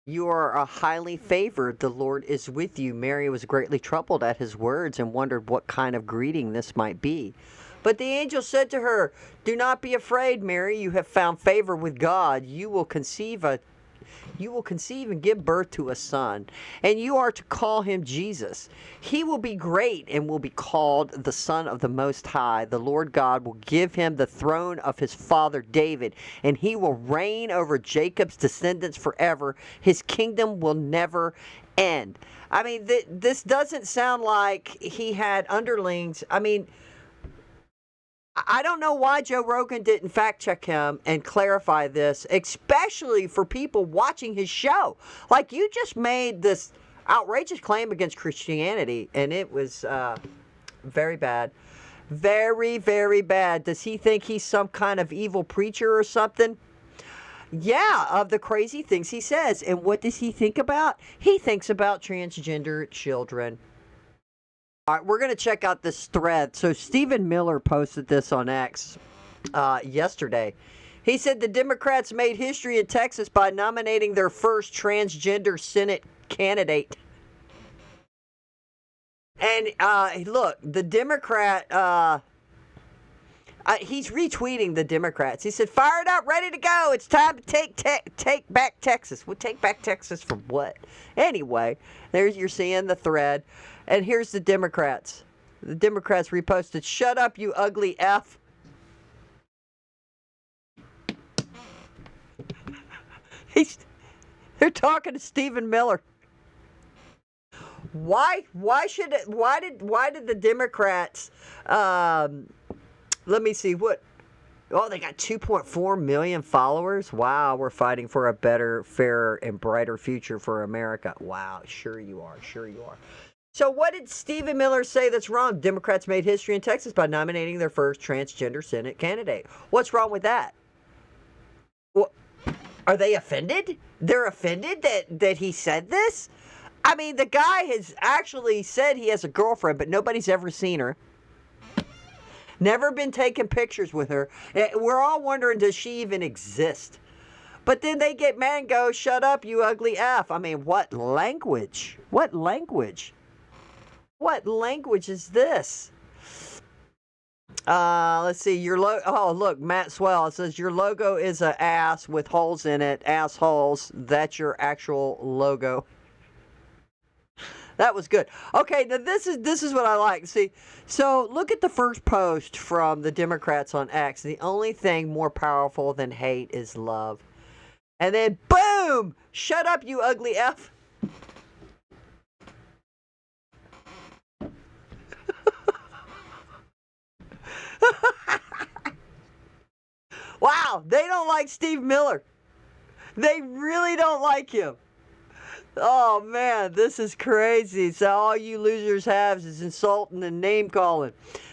You are a highly favored. The Lord is with you." Mary was greatly troubled at his words and wondered what kind of greeting this might be. But the angel said to her, "Do not be afraid, Mary. You have found favor with God. You will conceive and give birth to a son, and you are to call him Jesus. He will be great and will be called the Son of the Most High. The Lord God will give him the throne of his father David, and he will reign over Jacob's descendants forever. His kingdom will never end." I mean, this doesn't sound like he had underlings. I mean, I don't know why Joe Rogan didn't fact check him and clarify this, especially for people watching his show. Like, you just made this outrageous claim against Christianity, and it was very bad. Very, very bad. Does he think he's some kind of evil preacher or something? Yeah, of the crazy things he says. And what does he think about? He thinks about transgender children. All right, we're going to check out this thread. So Stephen Miller posted this on X yesterday. He said the Democrats made history in Texas by nominating their first transgender Senate candidate. And look, the Democrat He's retweeting the Democrats. He said, "Fired up, ready to go. It's time to take back Texas." Well, take back Texas from what? Anyway, there's you're seeing the thread, and here's the Democrats. The Democrats reposted, "Shut up, you ugly F." They're talking to Stephen Miller. Why did the Democrats? Let me see what. Oh, they got 2.4 million followers. Wow, we're fighting for a better, fairer, and brighter future for America. Wow, sure you are. Sure you are. So what did Stephen Miller say that's wrong? Democrats made history in Texas by nominating their first transgender Senate candidate. What's wrong with that? Well, are they offended? They're offended that he said this? I mean, the guy has actually said he has a girlfriend, but nobody's ever seen her. Never been taking pictures with her. We're all wondering, does she even exist? But then they get mad and go, "Shut up, you ugly F." I mean, what language? What language? What language is this? Let's see. Oh, look, Matt Swell. It says your logo is an ass with holes in it. Assholes. That's your actual logo. That was good. Okay, now this is what I like. See, so look at the first post from the Democrats on X. The only thing more powerful than hate is love. And then boom! Shut up, you ugly F. Wow, they don't like Steve Miller. They really don't like him. Oh man, this is crazy. So all you losers have is insulting and name calling.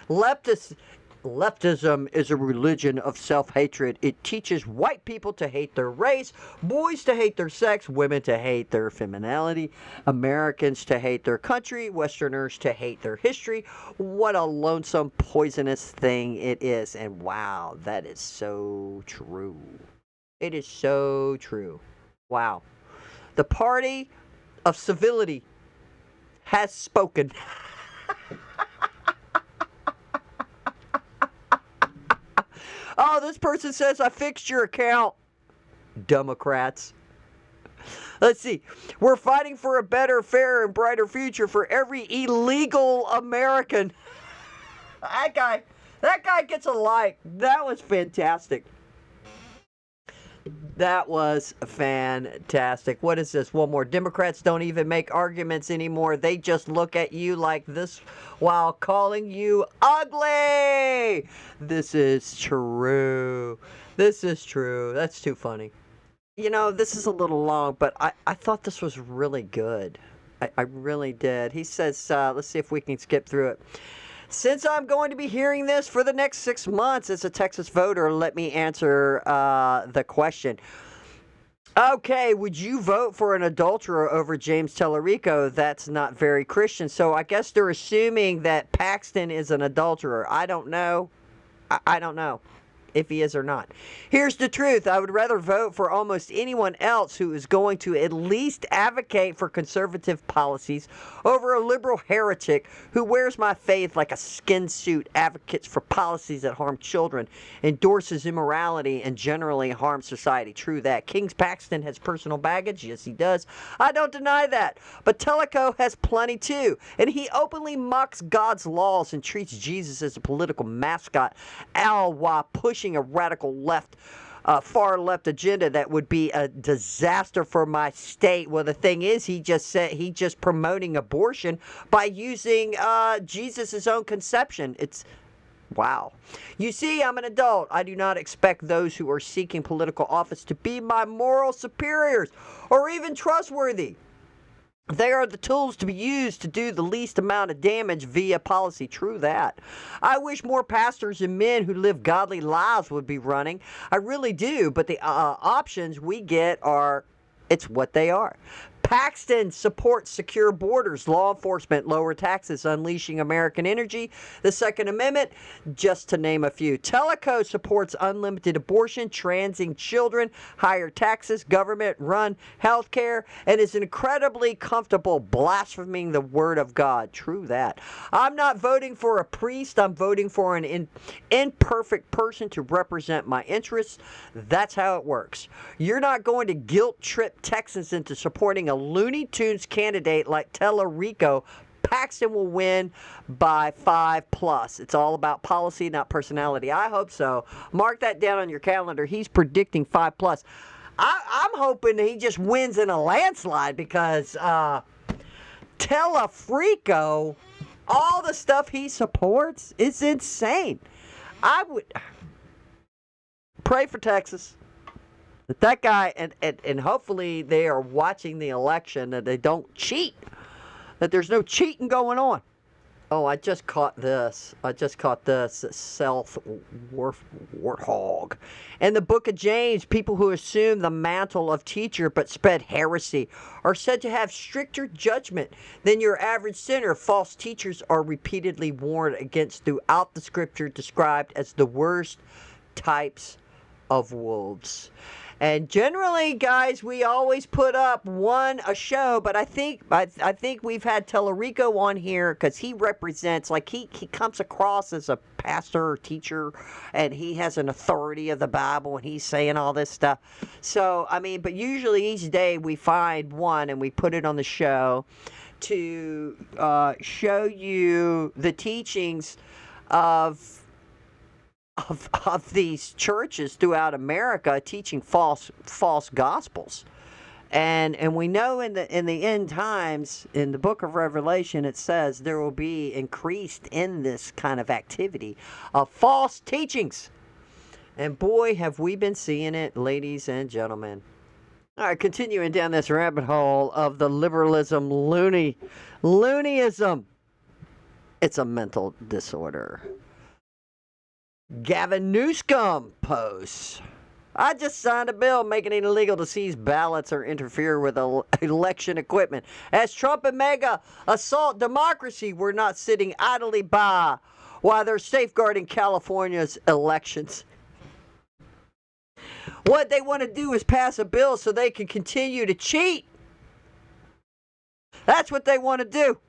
Leftism is a religion of self-hatred. It teaches white people to hate their race, boys to hate their sex, women to hate their femininity, Americans to hate their country, Westerners to hate their history. What a lonesome, poisonous thing it is. And wow, that is so true. It is so true. Wow. The party of civility has spoken. Oh, this person says, "I fixed your account." Democrats. Let's see. We're fighting for a better, fairer, and brighter future for every illegal American. That guy gets a like. That was fantastic. That was fantastic. What is this? One more. Democrats don't even make arguments anymore. They just look at you like this while calling you ugly. This is true. This is true. That's too funny. You know, this is a little long, but I thought this was really good. I really did. He says, let's see if we can skip through it. Since I'm going to be hearing this for the next 6 months as a Texas voter, let me answer the question. Okay, would you vote for an adulterer over James Tellerico? That's not very Christian. So I guess they're assuming that Paxton is an adulterer. I don't know. I don't know if he is or not. Here's the truth. I would rather vote for almost anyone else who is going to at least advocate for conservative policies over a liberal heretic who wears my faith like a skin suit, advocates for policies that harm children, endorses immorality, and generally harm society. True that. Kings Paxton has personal baggage. Yes, he does. I don't deny that. But Tellico has plenty too. And he openly mocks God's laws and treats Jesus as a political mascot, all while pushing a radical left, far left agenda that would be a disaster for my state. Well, the thing is, he just promoting abortion by using Jesus' own conception. It's wow. You see, I'm an adult. I do not expect those who are seeking political office to be my moral superiors or even trustworthy. They are the tools to be used to do the least amount of damage via policy. True that. I wish more pastors and men who live godly lives would be running. I really do. But the options we get are, it's what they are. Paxton supports secure borders, law enforcement, lower taxes, unleashing American energy, the Second Amendment, just to name a few. Teleco supports unlimited abortion, transing children, higher taxes, government-run health care, and is incredibly comfortable blaspheming the word of God. True that. I'm not voting for a priest. I'm voting for an imperfect person to represent my interests. That's how it works. You're not going to guilt-trip Texans into supporting a Looney Tunes candidate like Tellerico. Paxton will win by 5+. It's all about policy, not personality. I hope so. Mark that down on your calendar. He's predicting 5+. I'm hoping he just wins in a landslide because Tellerico, all the stuff he supports is insane. I would pray for Texas. That guy, and hopefully they are watching the election, that they don't cheat, that there's no cheating going on. Oh, I just caught this. South Warthog. In the book of James, people who assume the mantle of teacher but spread heresy are said to have stricter judgment than your average sinner. False teachers are repeatedly warned against throughout the scripture, described as the worst types of wolves. And generally, guys, we always put up one a show, but I think we've had Tellerico on here because he represents, like, he comes across as a pastor or teacher, and he has an authority of the Bible, and he's saying all this stuff. So, I mean, but usually each day we find one and we put it on the show to show you the teachings of these churches throughout America teaching false gospels, and we know in the end times, in the book of Revelation, it says there will be increased in this kind of activity of false teachings, and boy, have we been seeing it, ladies and gentlemen. All right, continuing down this rabbit hole of the liberalism loonyism. It's a mental disorder. Gavin Newsom posts, I just signed a bill making it illegal to seize ballots or interfere with election equipment. As Trump and MAGA assault democracy, we're not sitting idly by while they're safeguarding California's elections. What they want to do is pass a bill so they can continue to cheat. That's what they want to do.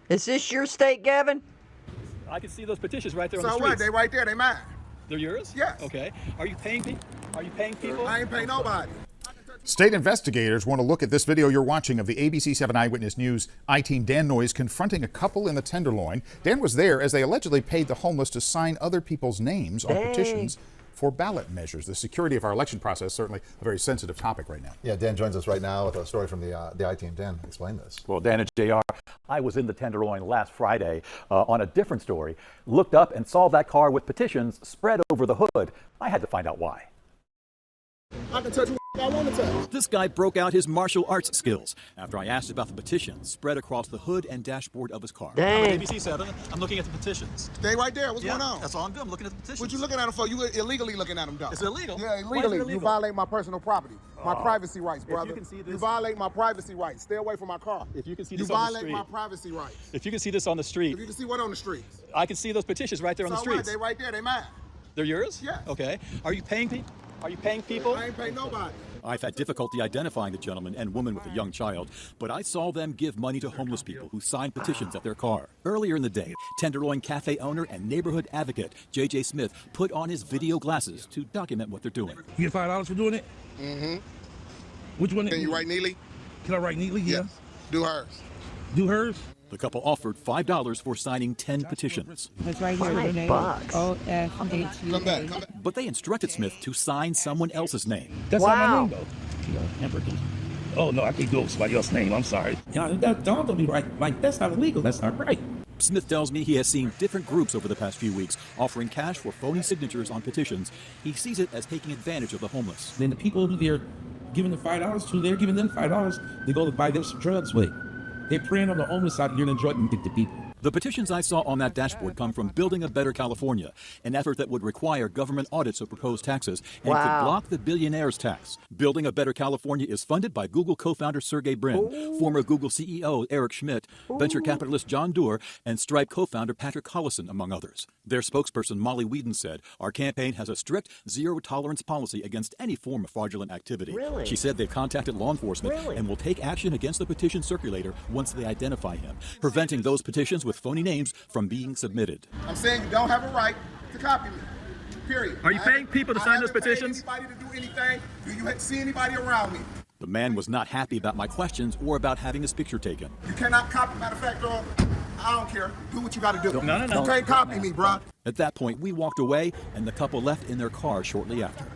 Is this your state, Gavin? I can see those petitions right there on the So streets. what? They right there. They mine. They're yours? Yes. Okay. Are you paying people? I ain't paying nobody. State investigators want to look at this video you're watching of the ABC 7 Eyewitness News I-Team Dan Noyes confronting a couple in the Tenderloin. Dan was there as they allegedly paid the homeless to sign other people's names on petitions for ballot measures. The security of our election process, certainly a very sensitive topic right now. Yeah, Dan joins us right now with a story from the I-Team. Dan, explain this. Well, Dan and JR, I was in the Tenderloin last Friday on a different story, looked up and saw that car with petitions spread over the hood. I had to find out why. I can touch who I want to touch. This guy broke out his martial arts skills after I asked about the petitions spread across the hood and dashboard of his car. Dang. I'm at ABC 7. I'm looking at the petitions. Stay right there. What's going on? That's all I'm doing. I'm looking at the petitions. What you looking at them for? You illegally looking at them, dog. It's illegal? Yeah, Why is it illegally. illegal? You violate my personal property, my privacy rights, If brother. you can see this- You violate my privacy rights. Stay away from my car. If you can see You this on the violate street. my privacy rights. If you can see this on the street. If you can see what on the streets? I can see those petitions right there on the So streets. what? They right there. They mine. They're yours? Yeah. Okay. Are you paying people? Are you paying people? I ain't paying nobody. I've had difficulty identifying the gentleman and woman with a young child, but I saw them give money to homeless people who signed petitions at their car. Earlier in the day, Tenderloin Cafe owner and neighborhood advocate J.J. Smith put on his video glasses to document what they're doing. You get $5 for doing it? Mm-hmm. Which one? Can you write neatly? Can I write neatly? Yeah. Do hers. Do hers? The couple offered $5 for signing 10 petitions. It's right here. Renee. O-F-H-U. Come back. Come back. But they instructed Smith to sign someone else's name. That's not my name, though. You know, hamburgers. Oh, no, I can't do it with somebody else's name. I'm sorry. Yeah, that dawned on me, right? Like, that's not illegal. That's not right. Smith tells me he has seen different groups over the past few weeks offering cash for phony signatures on petitions. He sees it as taking advantage of the homeless. Then the people who they're giving the $5 to, they're giving them $5. They go to buy them some drugs with. They're preying on the homeless out here in the drug and get the people. The petitions I saw on that dashboard come from Building a Better California, an effort that would require government audits of proposed taxes and could block the billionaire's tax. Building a Better California is funded by Google co-founder Sergey Brin, former Google CEO Eric Schmidt, venture capitalist John Doerr, and Stripe co-founder Patrick Collison, among others. Their spokesperson Molly Whedon said, "Our campaign has a strict zero-tolerance policy against any form of fraudulent activity." Really? She said they've contacted law enforcement and will take action against the petition circulator once they identify him, preventing those petitions with phony names from being submitted. I'm saying you don't have a right to copy me. Period. Are you paying people to sign those petitions? Anybody to do anything? Do you see anybody around me? The man was not happy about my questions or about having his picture taken. You cannot copy. Matter of fact, dog, I don't care. Do what you got to do. No. You can't copy me, bro. At that point, we walked away, and the couple left in their car shortly after.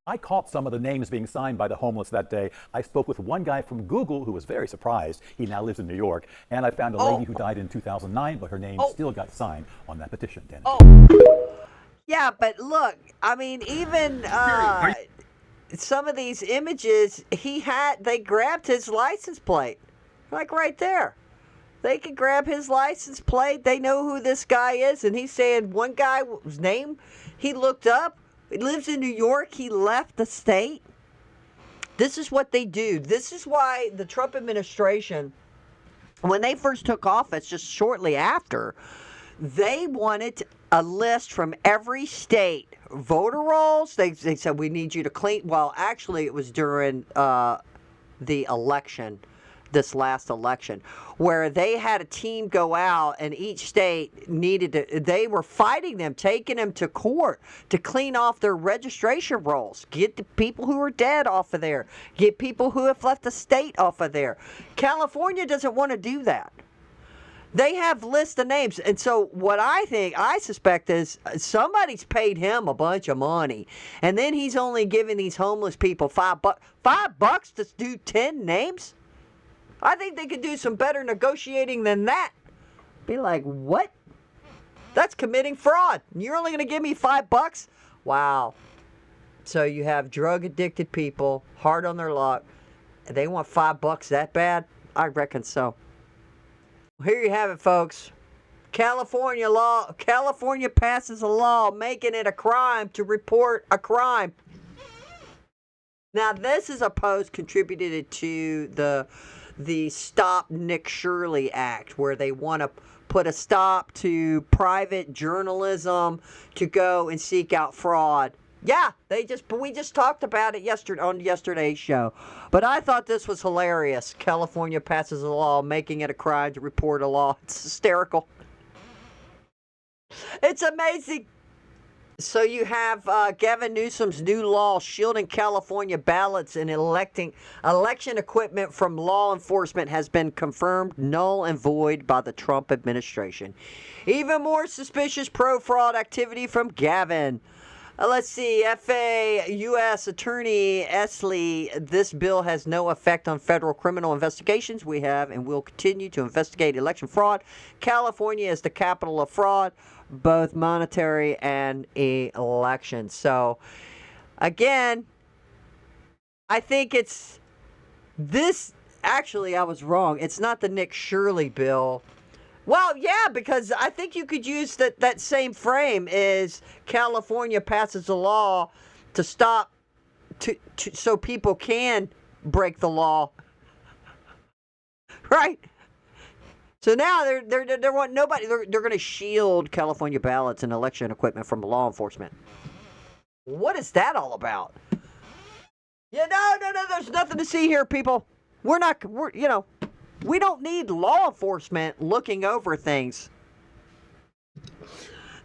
I caught some of the names being signed by the homeless that day. I spoke with one guy from Google who was very surprised. He now lives in New York. And I found a lady who died in 2009, but her name still got signed on that petition, Dan. Yeah, but look, I mean, even some of these images, they grabbed his license plate, like right there. They could grab his license plate. They know who this guy is, and he's saying one guy's name he looked up. He lives in New York. He left the state. This is what they do. This is why the Trump administration, when they first took office, just shortly after, they wanted a list from every state. Voter rolls, they said, we need you to clean. Well, actually, it was during the election, this last election, where they had a team go out and each state they were fighting them, taking them to court to clean off their registration rolls, get the people who are dead off of there, get people who have left the state off of there. California doesn't want to do that. They have lists of names. And so what I suspect is somebody's paid him a bunch of money. And then he's only giving these homeless people $5 to do 10 names? I think they could do some better negotiating than that. Be like, what? That's committing fraud. You're only going to give me $5? Wow. So you have drug addicted people, hard on their luck. They want $5 that bad? I reckon so. Here you have it, folks. California passes a law making it a crime to report a crime. Now, this is a post contributed to the Stop Nick Shirley Act, where they want to put a stop to private journalism to go and seek out fraud. Yeah, we just talked about it on yesterday's show. But I thought this was hilarious. California passes a law making it a crime to report a law. It's hysterical. It's amazing. So you have Gavin Newsom's new law shielding California ballots and election equipment from law enforcement has been confirmed null and void by the Trump administration. Even more suspicious pro-fraud activity from Gavin. Let's see, U.S. Attorney Esley, this bill has no effect on federal criminal investigations. We have and will continue to investigate election fraud. California is the capital of fraud, both monetary and election. So, again, I think it's this. Actually, I was wrong. It's not the Nick Shirley bill. Well, yeah, because I think you could use that same frame is California passes a law to stop so people can break the law. Right? So now they're want nobody they're going to shield California ballots and election equipment from law enforcement. What is that all about? Yeah, no, there's nothing to see here, people. We don't need law enforcement looking over things.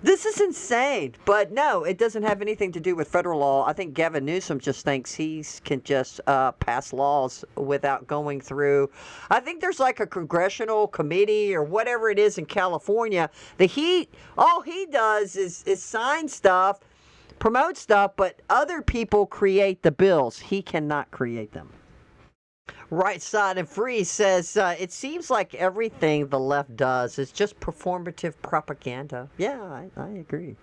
This is insane. But no, it doesn't have anything to do with federal law. I think Gavin Newsom just thinks he can just pass laws without going through. I think there's like a congressional committee or whatever it is in California. All he does is sign stuff, promote stuff, but other people create the bills. He cannot create them. Right Side and Free says, it seems like everything the left does is just performative propaganda. Yeah, I agree.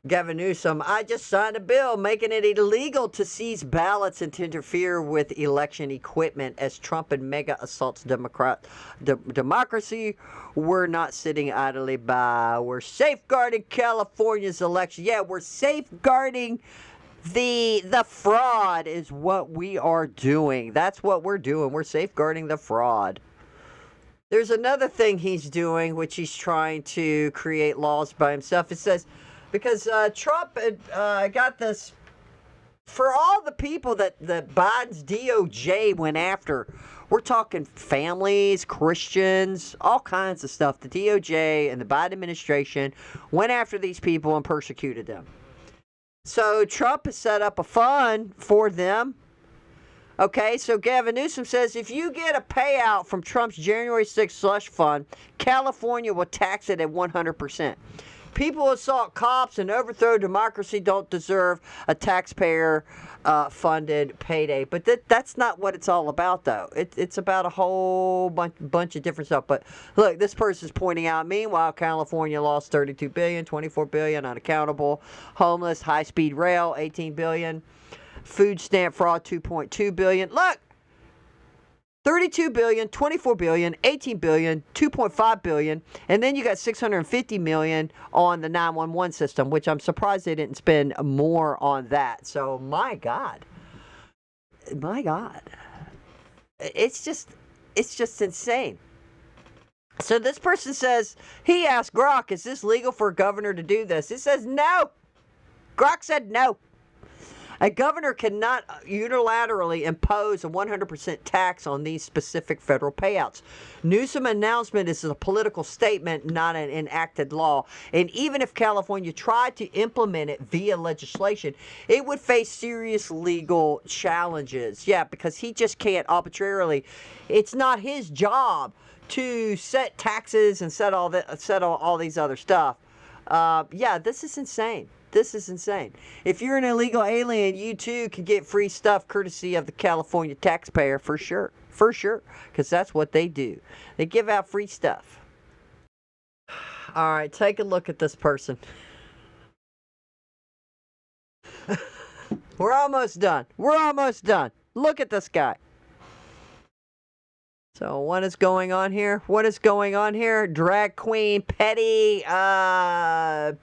Gavin Newsom, I just signed a bill making it illegal to seize ballots and to interfere with election equipment as Trump and mega assaults democracy. We're not sitting idly by. We're safeguarding California's election. Yeah, we're safeguarding the fraud is what we are doing. That's what we're doing. We're safeguarding the fraud. There's another thing he's doing, which he's trying to create laws by himself. It says, because Trump got this, for all the people that Biden's DOJ went after, we're talking families, Christians, all kinds of stuff. The DOJ and the Biden administration went after these people and persecuted them. So Trump has set up a fund for them. Okay, so Gavin Newsom says if you get a payout from Trump's January 6th slush fund, California will tax it at 100%. People who assault cops and overthrow democracy don't deserve a taxpayer-funded payday. But that's not what it's all about, though. It's about a whole bunch of different stuff. But look, this person's pointing out, meanwhile, California lost $32 billion, $24 billion unaccountable, homeless, high-speed rail, $18 billion, food stamp fraud, $2.2 billion. Look! $32 billion, $24 billion, $18 billion, $2.5 billion, and then you got $650 million on the 911 system, which I'm surprised they didn't spend more on that. So, my God. It's just insane. So this person says, he asked Grok, is this legal for a governor to do this? It says no. Grok said no. A governor cannot unilaterally impose a 100% tax on these specific federal payouts. Newsom's announcement is a political statement, not an enacted law. And even if California tried to implement it via legislation, it would face serious legal challenges. Yeah, because he just can't arbitrarily. It's not his job to set taxes and set all these other stuff. Yeah, this is insane. This is insane. If you're an illegal alien, you too can get free stuff courtesy of the California taxpayer, for sure. For sure. Because that's what they do. They give out free stuff. All right, take a look at this person. We're almost done. Look at this guy. So what is going on here? Drag queen Petty Pagona.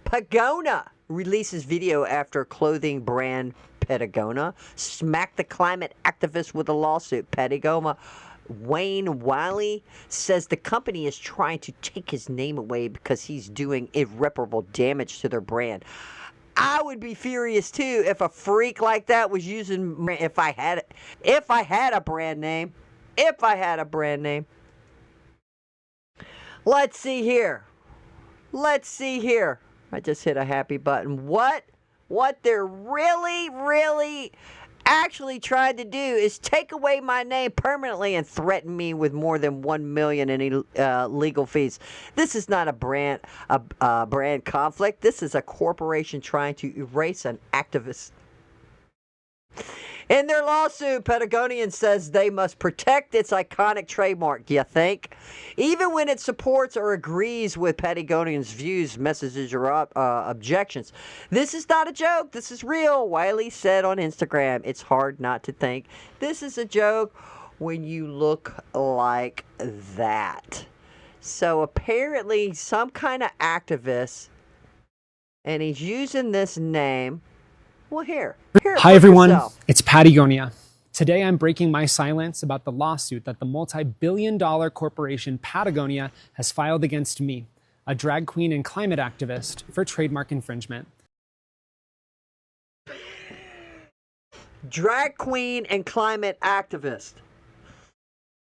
Pagona releases video after clothing brand Patagonia smacked the climate activist with a lawsuit. Patagonia Wayne Wiley says the company is trying to take his name away because he's doing irreparable damage to their brand. I would be furious too if a freak like that was using if I had a brand name. Let's see here. I just hit a happy button. What they're really actually tried to do is take away my name permanently and threaten me with more than $1 million in legal fees. This is not a brand conflict. This is a corporation trying to erase an activist. In their lawsuit, Patagonian says they must protect its iconic trademark. Do you think? Even when it supports or agrees with Patagonian's views, messages, or objections. This is not a joke. This is real. Wiley said on Instagram, it's hard not to think this is a joke when you look like that. So apparently some kind of activist, and he's using this name. Well, here. Hi, everyone. It's Patagonia. Today, I'm breaking my silence about the lawsuit that the multi-billion-dollar corporation Patagonia has filed against me, a drag queen and climate activist, for trademark infringement. Drag queen and climate activist.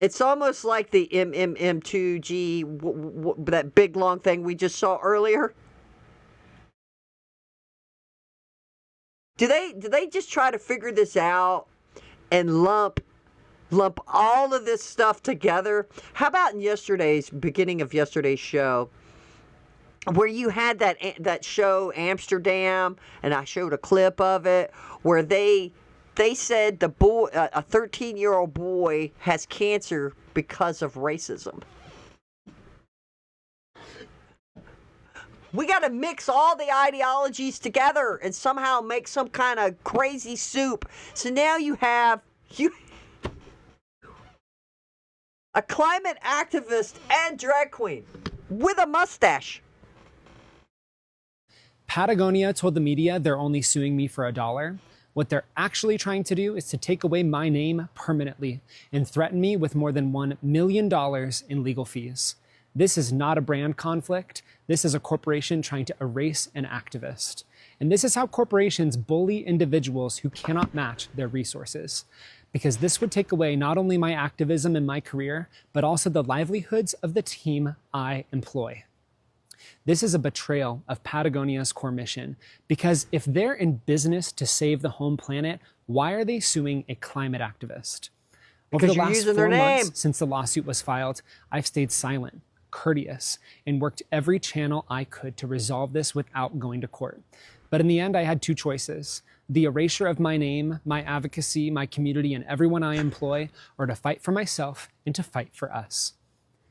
It's almost like the MMM2G, that big long thing we just saw earlier. Do they just try to figure this out and lump all of this stuff together? How about in beginning of yesterday's show, where you had that show Amsterdam, and I showed a clip of it where they said the boy, a 13-year-old boy, has cancer because of racism. We got to mix all the ideologies together and somehow make some kind of crazy soup. So now you have a climate activist and drag queen with a mustache. Patagonia told the media they're only suing me for $1. What they're actually trying to do is to take away my name permanently and threaten me with more than $1 million in legal fees. This is not a brand conflict. This is a corporation trying to erase an activist. And this is how corporations bully individuals who cannot match their resources. Because this would take away not only my activism and my career, but also the livelihoods of the team I employ. This is a betrayal of Patagonia's core mission, because if they're in business to save the home planet, why are they suing a climate activist? Over the last 4 months since the lawsuit was filed, I've stayed silent, courteous, and worked every channel I could to resolve this without going to court. But in the end, I had 2 choices: the erasure of my name, my advocacy, my community, and everyone I employ, or to fight for myself and to fight for us.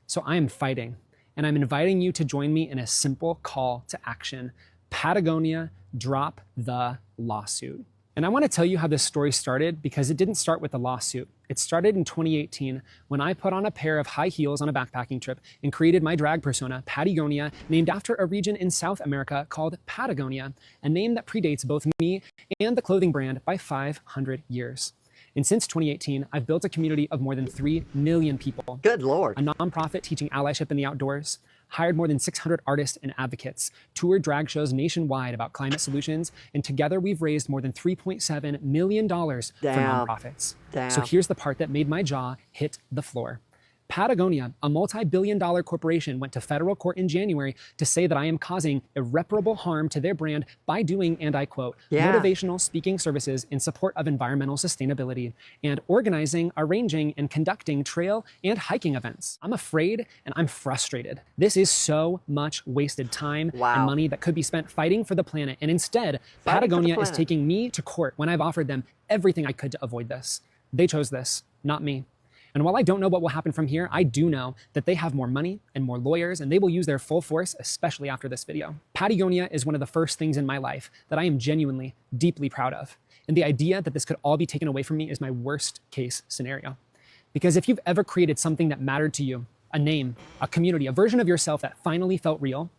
So I am fighting. And I'm inviting you to join me in a simple call to action. Patagonia, drop the lawsuit. And I want to tell you how this story started, because it didn't start with a lawsuit. It started in 2018 when I put on a pair of high heels on a backpacking trip and created my drag persona, Patagonia, named after a region in South America called Patagonia, a name that predates both me and the clothing brand by 500 years. And since 2018, I've built a community of more than 3 million people. Good Lord. A nonprofit teaching allyship in the outdoors, hired more than 600 artists and advocates, toured drag shows nationwide about climate solutions, and together we've raised more than $3.7 million for nonprofits. So here's the part that made my jaw hit the floor. Patagonia, a multi-billion-dollar corporation, went to federal court in January to say that I am causing irreparable harm to their brand by doing, and I quote, motivational speaking services in support of environmental sustainability and organizing, arranging, and conducting trail and hiking events. I'm afraid and I'm frustrated. This is so much wasted time and money that could be spent fighting for the planet. And instead, Patagonia is taking me to court when I've offered them everything I could to avoid this. They chose this, not me. And while I don't know what will happen from here, I do know that they have more money and more lawyers, and they will use their full force, especially after this video. Patagonia is one of the first things in my life that I am genuinely, deeply proud of. And the idea that this could all be taken away from me is my worst case scenario. Because if you've ever created something that mattered to you, a name, a community, a version of yourself that finally felt real,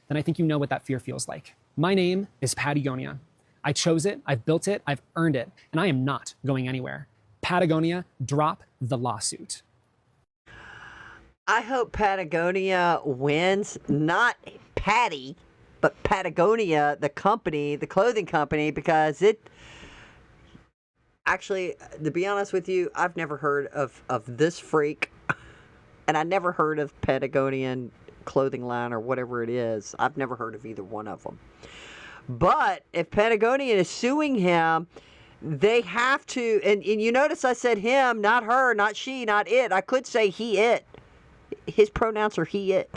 then I think you know what that fear feels like. My name is Patagonia. I chose it, I've built it, I've earned it, and I am not going anywhere. Patagonia, drop the lawsuit. I hope Patagonia wins, not Patty, but Patagonia, the company, the clothing company, because it actually, to be honest with you, I've never heard of this freak, and I never heard of Patagonian clothing line or whatever it is. I've never heard of either one of them. But if Patagonia is suing him, they have to, and you notice I said him, not her, not she, not it. I could say he, it. His pronouns are he, it.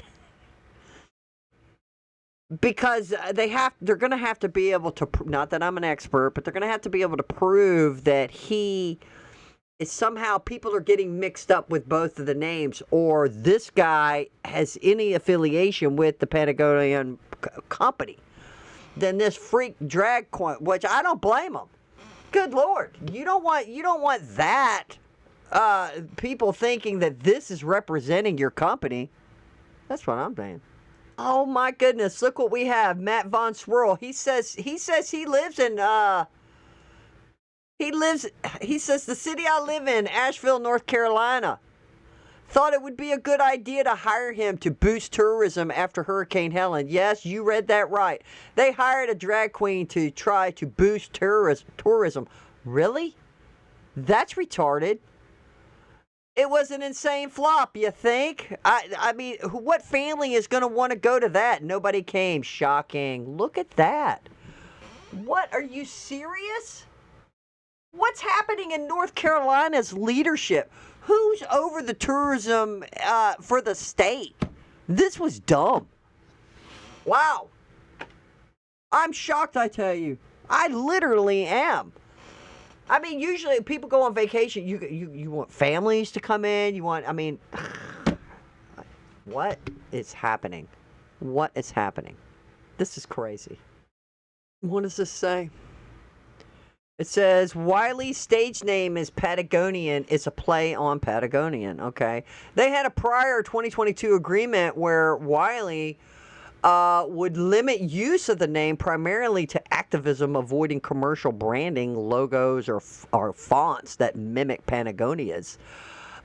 Because they're going to have to be able to, not that I'm an expert, but they're going to have to be able to prove that he is somehow, people are getting mixed up with both of the names, or this guy has any affiliation with the Patagonian company. Then this freak drag queen, which I don't blame him. Good Lord, you don't want that. People thinking that this is representing your company. That's what I'm saying. Oh my goodness, look what we have. Matt Von Swirl. He says he lives in he says the city I live in, Asheville, North Carolina. Thought it would be a good idea to hire him to boost tourism after Hurricane Helen. Yes, you read that right. They hired a drag queen to try to boost tourism. Really? That's retarded. It was an insane flop, you think? I mean, what family is going to want to go to that? Nobody came. Shocking. Look at that. What? Are you serious? What's happening in North Carolina's leadership? Who's over the tourism for the state? This was dumb. Wow. I'm shocked, I tell you. I literally am. I mean, usually people go on vacation. You want families to come in. You want, I mean, what is happening? What is happening? This is crazy. What does this say? It says Wiley's stage name is Patagonian. It's a play on Patagonian. Okay. They had a prior 2022 agreement where Wiley would limit use of the name primarily to activism, avoiding commercial branding, logos, or fonts that mimic Patagonia's.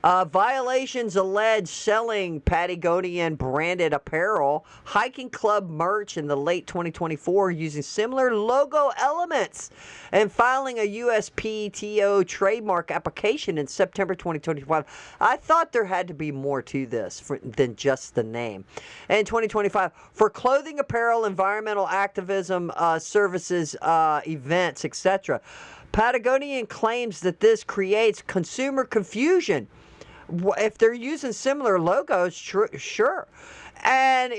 Violations allege selling Patagonian branded apparel, hiking club merch in the late 2024 using similar logo elements, and filing a USPTO trademark application in September 2025. I thought there had to be more to this than just the name. In 2025, for clothing, apparel, environmental activism, services, events, etc. Patagonian claims that this creates consumer confusion. If they're using similar logos, sure. And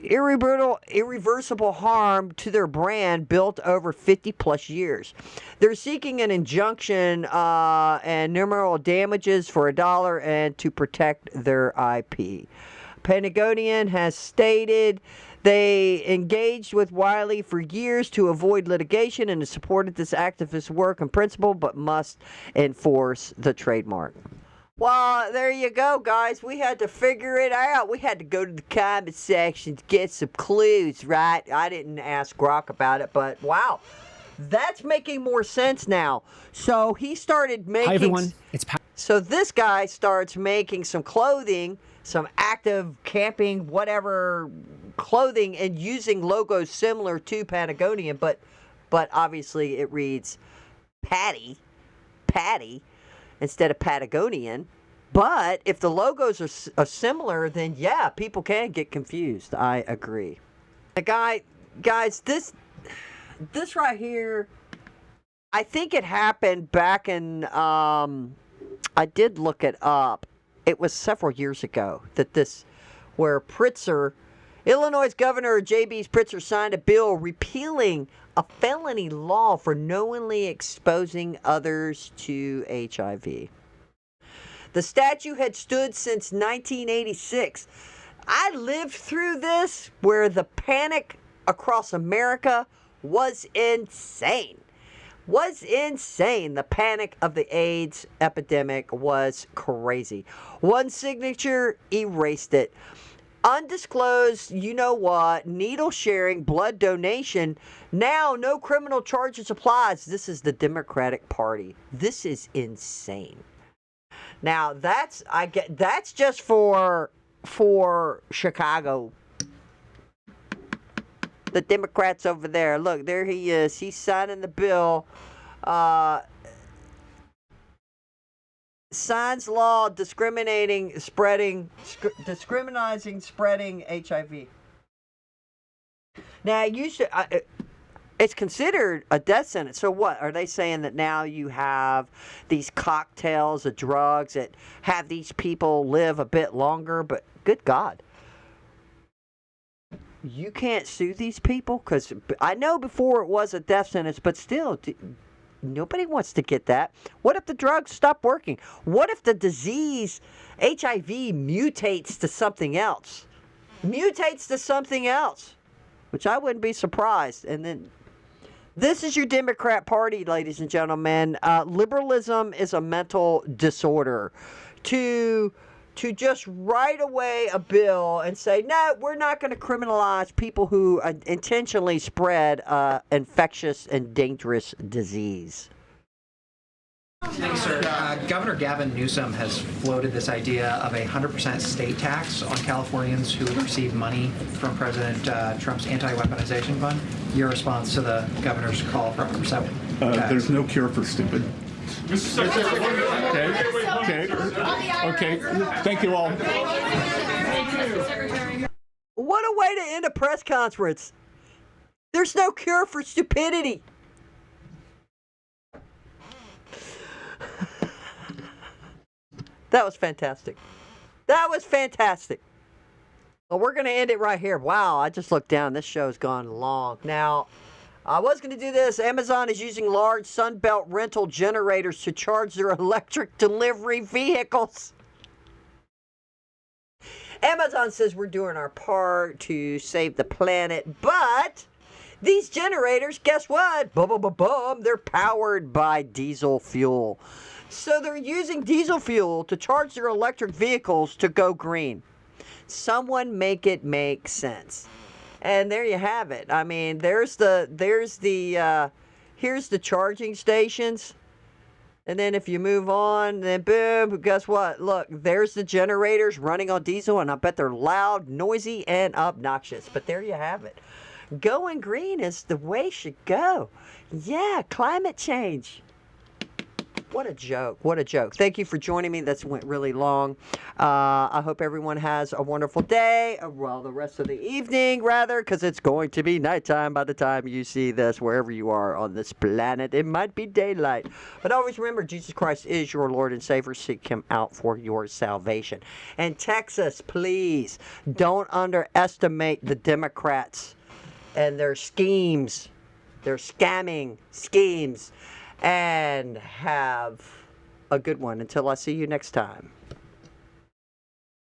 irreversible harm to their brand built over 50 plus years. They're seeking an injunction and numeral damages for $1 and to protect their IP. Patagonian has stated they engaged with Wiley for years to avoid litigation and has supported this activist work in principle, but must enforce the trademark. Well, there you go, guys. We had to figure it out. We had to go to the comment section to get some clues, right? I didn't ask Grok about it, but wow. That's making more sense now. So he started making... Hi, everyone. So this guy starts making some clothing, some active camping, whatever clothing, and using logos similar to Patagonian, but obviously it reads Patty, instead of Patagonian. But if the logos are similar, then yeah, people can get confused. I agree. Guys, this right here, I think it happened back in, I did look it up. It was several years ago where Pritzker, Illinois Governor J.B. Pritzker signed a bill repealing a felony law for knowingly exposing others to HIV. The statute had stood since 1986. I lived through this where the panic across America was insane. The panic of the AIDS epidemic was crazy. One signature erased it. Undisclosed, you know what, needle sharing, blood donation. Now, no criminal charges applies. This is the Democratic Party. This is insane. Now, that's just for Chicago. The Democrats over there. Look, there he is. He's signing the bill. Signs law discriminating spreading HIV. Now, it's considered a death sentence. So what? Are they saying that now you have these cocktails of drugs that have these people live a bit longer? But good God. You can't sue these people? Because I know before it was a death sentence, but still, nobody wants to get that. What if the drugs stop working? What if the disease, HIV, mutates to something else? Which I wouldn't be surprised. And then this is your Democrat Party, ladies and gentlemen. Liberalism is a mental disorder. To just write away a bill and say, no, we're not going to criminalize people who intentionally spread infectious and dangerous disease. Thanks, sir. Governor Gavin Newsom has floated this idea of a 100% state tax on Californians who receive money from President Trump's anti-weaponization fund. Your response to the governor's call for 100%? There's no cure for stupid. Okay. Thank you all. What a way to end a press conference. There's no cure for stupidity. That was fantastic. Well, we're going to end it right here. Wow, I just looked down. This show's gone long. Now, I was going to do this. Amazon is using large Sunbelt rental generators to charge their electric delivery vehicles. Amazon says we're doing our part to save the planet, but these generators, guess what? They're powered by diesel fuel. So they're using diesel fuel to charge their electric vehicles to go green. Someone make it make sense. And there you have it. I mean, here's the charging stations. And then if you move on, then boom, guess what? Look, there's the generators running on diesel, and I bet they're loud, noisy, and obnoxious. But there you have it. Going green is the way it should go. Yeah, climate change. What a joke. What a joke. Thank you for joining me. That's went really long. I hope everyone has a wonderful day. Well, the rest of the evening, rather, because it's going to be nighttime by the time you see this, wherever you are on this planet. It might be daylight. But always remember, Jesus Christ is your Lord and Savior. Seek him out for your salvation. And Texas, please don't underestimate the Democrats and their schemes, their scamming schemes. And have a good one until I see you next time.